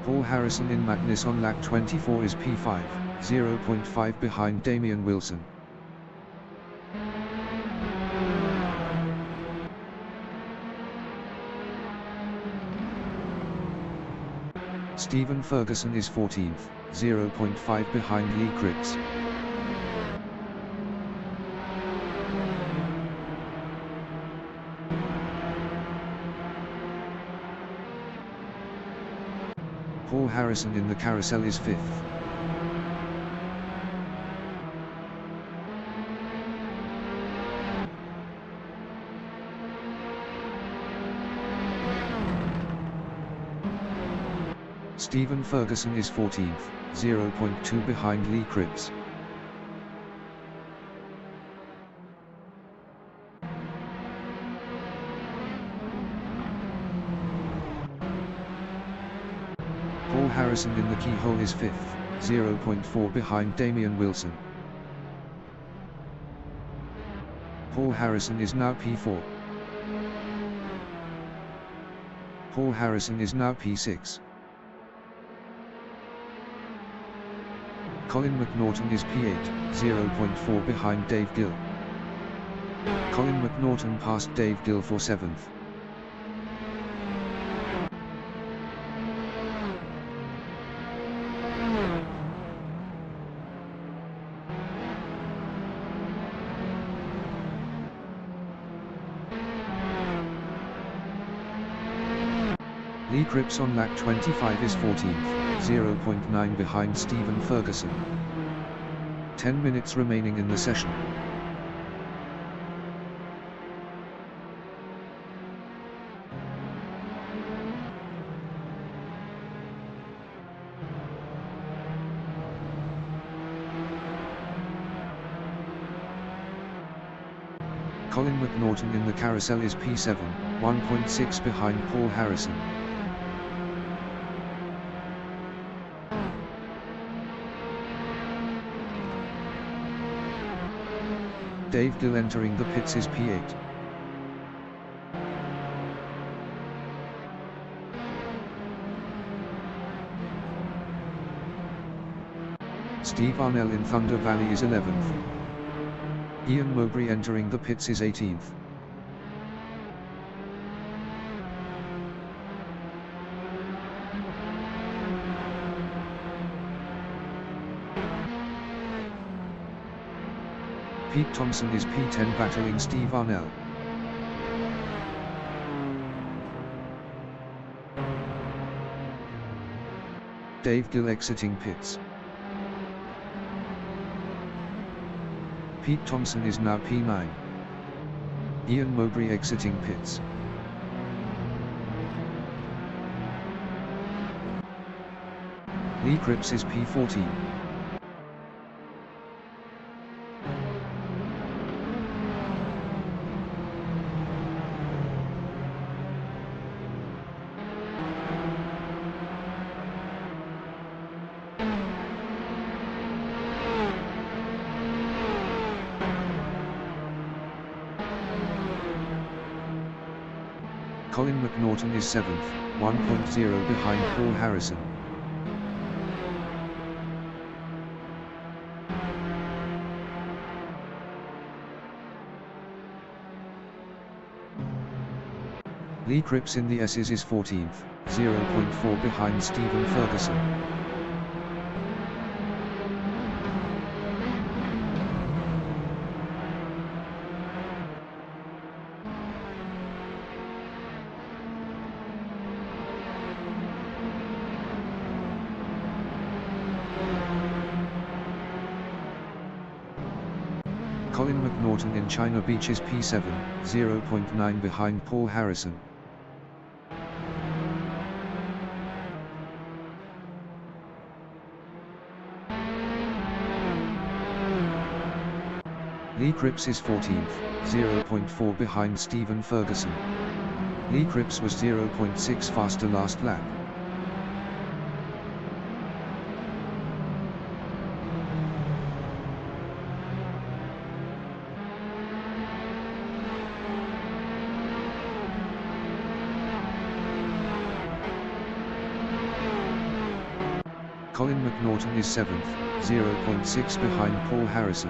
Paul Harrison in Madness on lap 24 is P5, 0.5 behind Damian Wilson. Stephen Ferguson is 14th, 0.5 behind Lee Cripps. Paul Harrison in the carousel is 5th. Stephen Ferguson is 14th, 0.2 behind Lee Cripps. Paul Harrison in the keyhole is 5th, 0.4 behind Damian Wilson. Paul Harrison is now P4. Paul Harrison is now P6. Colin McNaughton is P8, 0.4 behind Dave Gill. Colin McNaughton passed Dave Gill for 7th. Lee Cripps on lap 25 is 14th, 0.9 behind Stephen Ferguson. 10 minutes remaining in the session. Colin McNaughton in the carousel is P7, 1.6 behind Paul Harrison. Dave Gill entering the pits is P8. Steve Arnell in Thunder Valley is 11th. Ian Mowbray entering the pits is 18th. Pete Thompson is P10 battling Steve Arnell. Dave Gill exiting pits. Pete Thompson is now P9. Ian Mowbray exiting pits. Lee Cripps is P14. Colin McNaughton is 7th, 1.0 behind Paul Harrison. Lee Cripps in the S's is 14th, 0.4 behind Stephen Ferguson. Colin McNaughton in China Beach is P7, 0.9 behind Paul Harrison. Lee Cripps is 14th, 0.4 behind Stephen Ferguson. Lee Cripps was 0.6 faster last lap. Colin McNaughton is 7th, 0.6 behind Paul Harrison.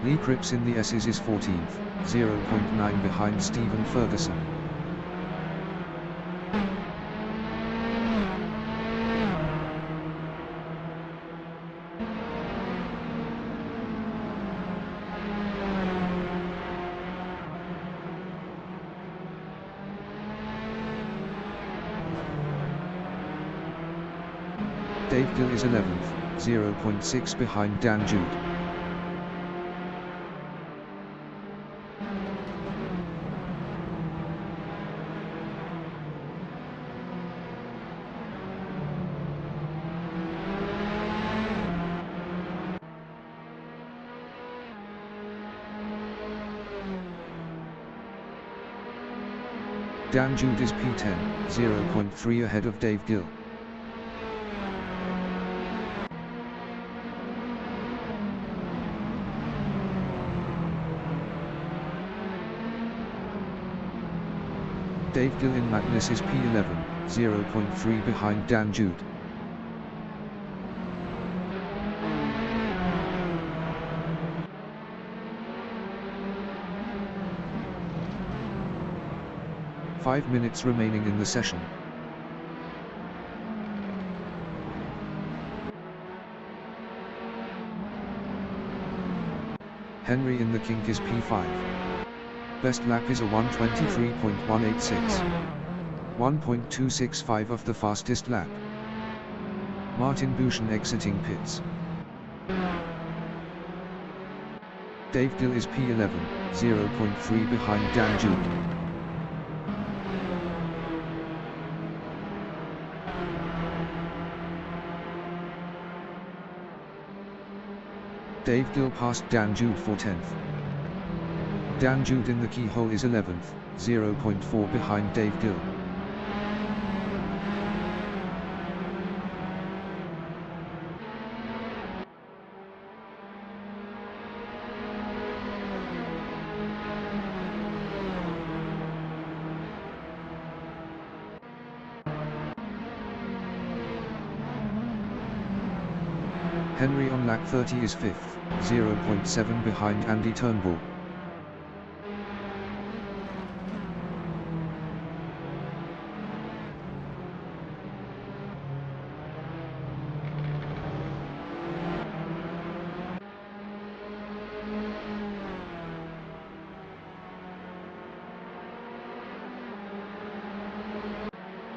Lee Cripps in the S's is 14th, 0.9 behind Stephen Ferguson. Dave Gill is 11th, 0.6 behind Dan Jude. Dan Jude is P10, 0.3 ahead of Dave Gill. Dave Gill in madness is P11, 0.3 behind Dan Jude. Five minutes remaining in the session. Henry in the kink is P5. Best lap is a 1:23.186. 1.265 of the fastest lap. Martin Bouchon exiting pits. Dave Gill is P11, 0.3 behind Dan Jude. Dave Gill passed Dan Jude for 10th. Dan Jude in the keyhole is 11th, 0.4 behind Dave Gill. Henry on lap 30 is 5th, 0.7 behind Andy Turnbull.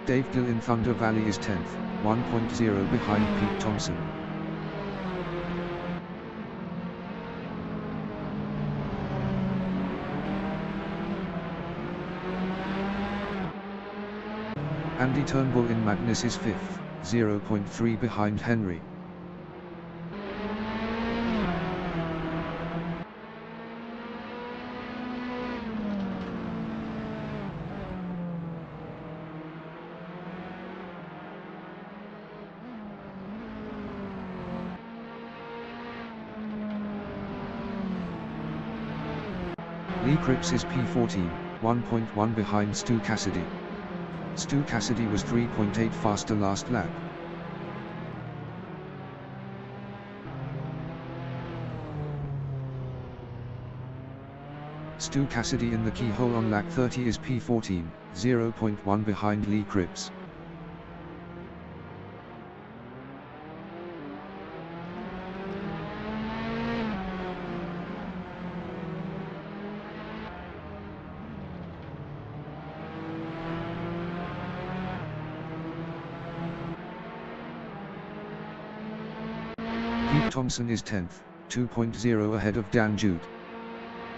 Dave Gill in Thunder Valley is 10th, 1.0 behind Pete Thompson. Andy Turnbull in madness is 5th, 0.3 behind Henry. Lee Cripps is P14, 1.1 behind Stu Cassidy. Stu Cassidy was 3.8 faster last lap. Stu Cassidy in the keyhole on lap 30 is P14, 0.1 behind Lee Cripps. Pete Thompson is 10th, 2.0 ahead of Dan Jude.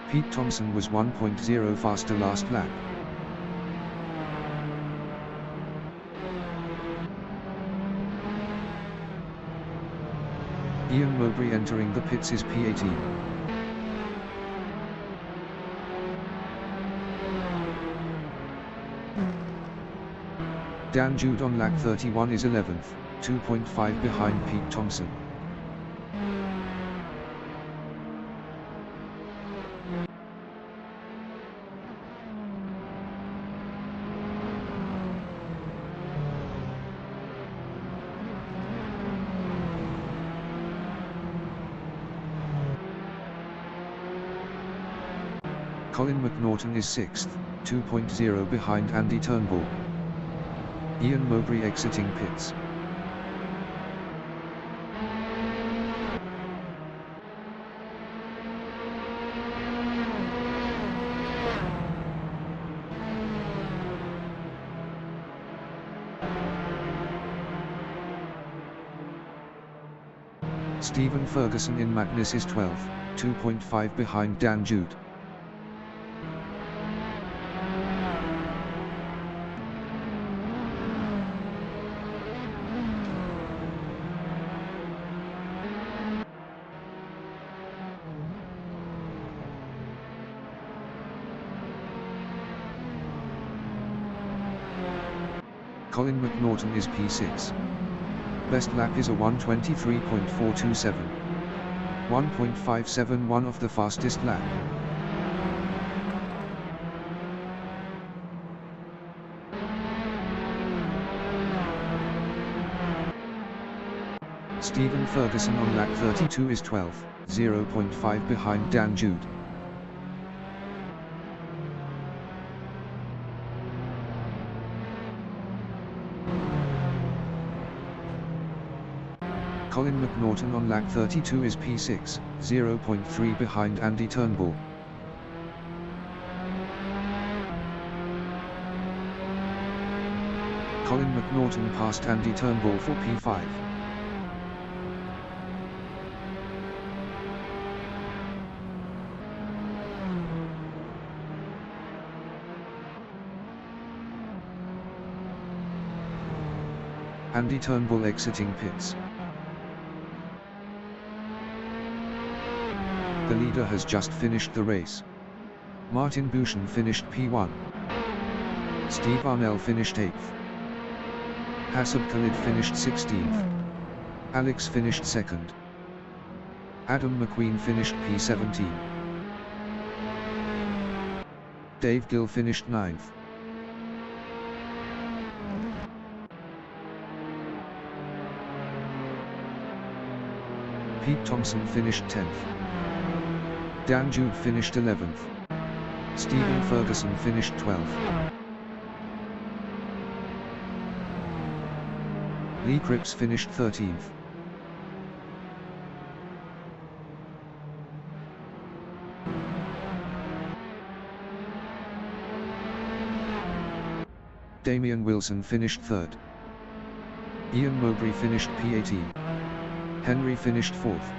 Pete Thompson was 1.0 faster last lap. Ian Mowbray entering the pits is P18. Dan Jude on lap 31 is 11th, 2.5 behind Pete Thompson. Colin McNaughton is 6th, 2.0 behind Andy Turnbull. Ian Mowbray exiting pits. Stephen Ferguson in madness is 12th, 2.5 behind Dan Jude. Colin McNaughton is P6. Best lap is a 1:23.427. 1.571 of the fastest lap. Stephen Ferguson on lap 32 is 12th, 0.5 behind Dan Jude. Colin McNaughton on lap 32 is P6, 0.3 behind Andy Turnbull. Colin McNaughton passed Andy Turnbull for P5. Andy Turnbull exiting pits. The leader has just finished the race. Martin Bouchon finished P1. Steve Arnell finished 8th. Hasib Khalid finished 16th. Alex finished 2nd. Adam McQueen finished P17. Dave Gill finished 9th. Pete Thompson finished 10th. Dan Jude finished 11th. Stephen Ferguson finished 12th. Lee Cripps finished 13th. Damian Wilson finished 3rd. Ian Mowbray finished P18. Henry finished 4th.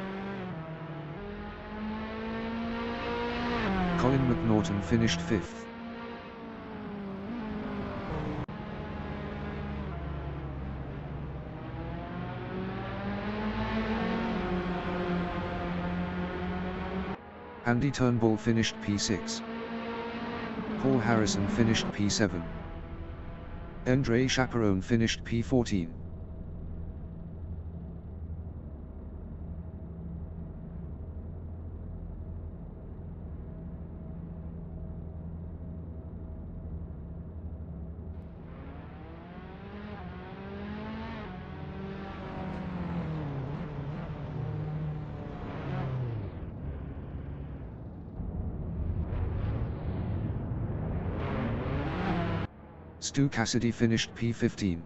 Colin McNaughton finished 5th. Andy Turnbull finished P6. Paul Harrison finished P7. Andre Chaperone finished P14. Stu Cassidy finished P15.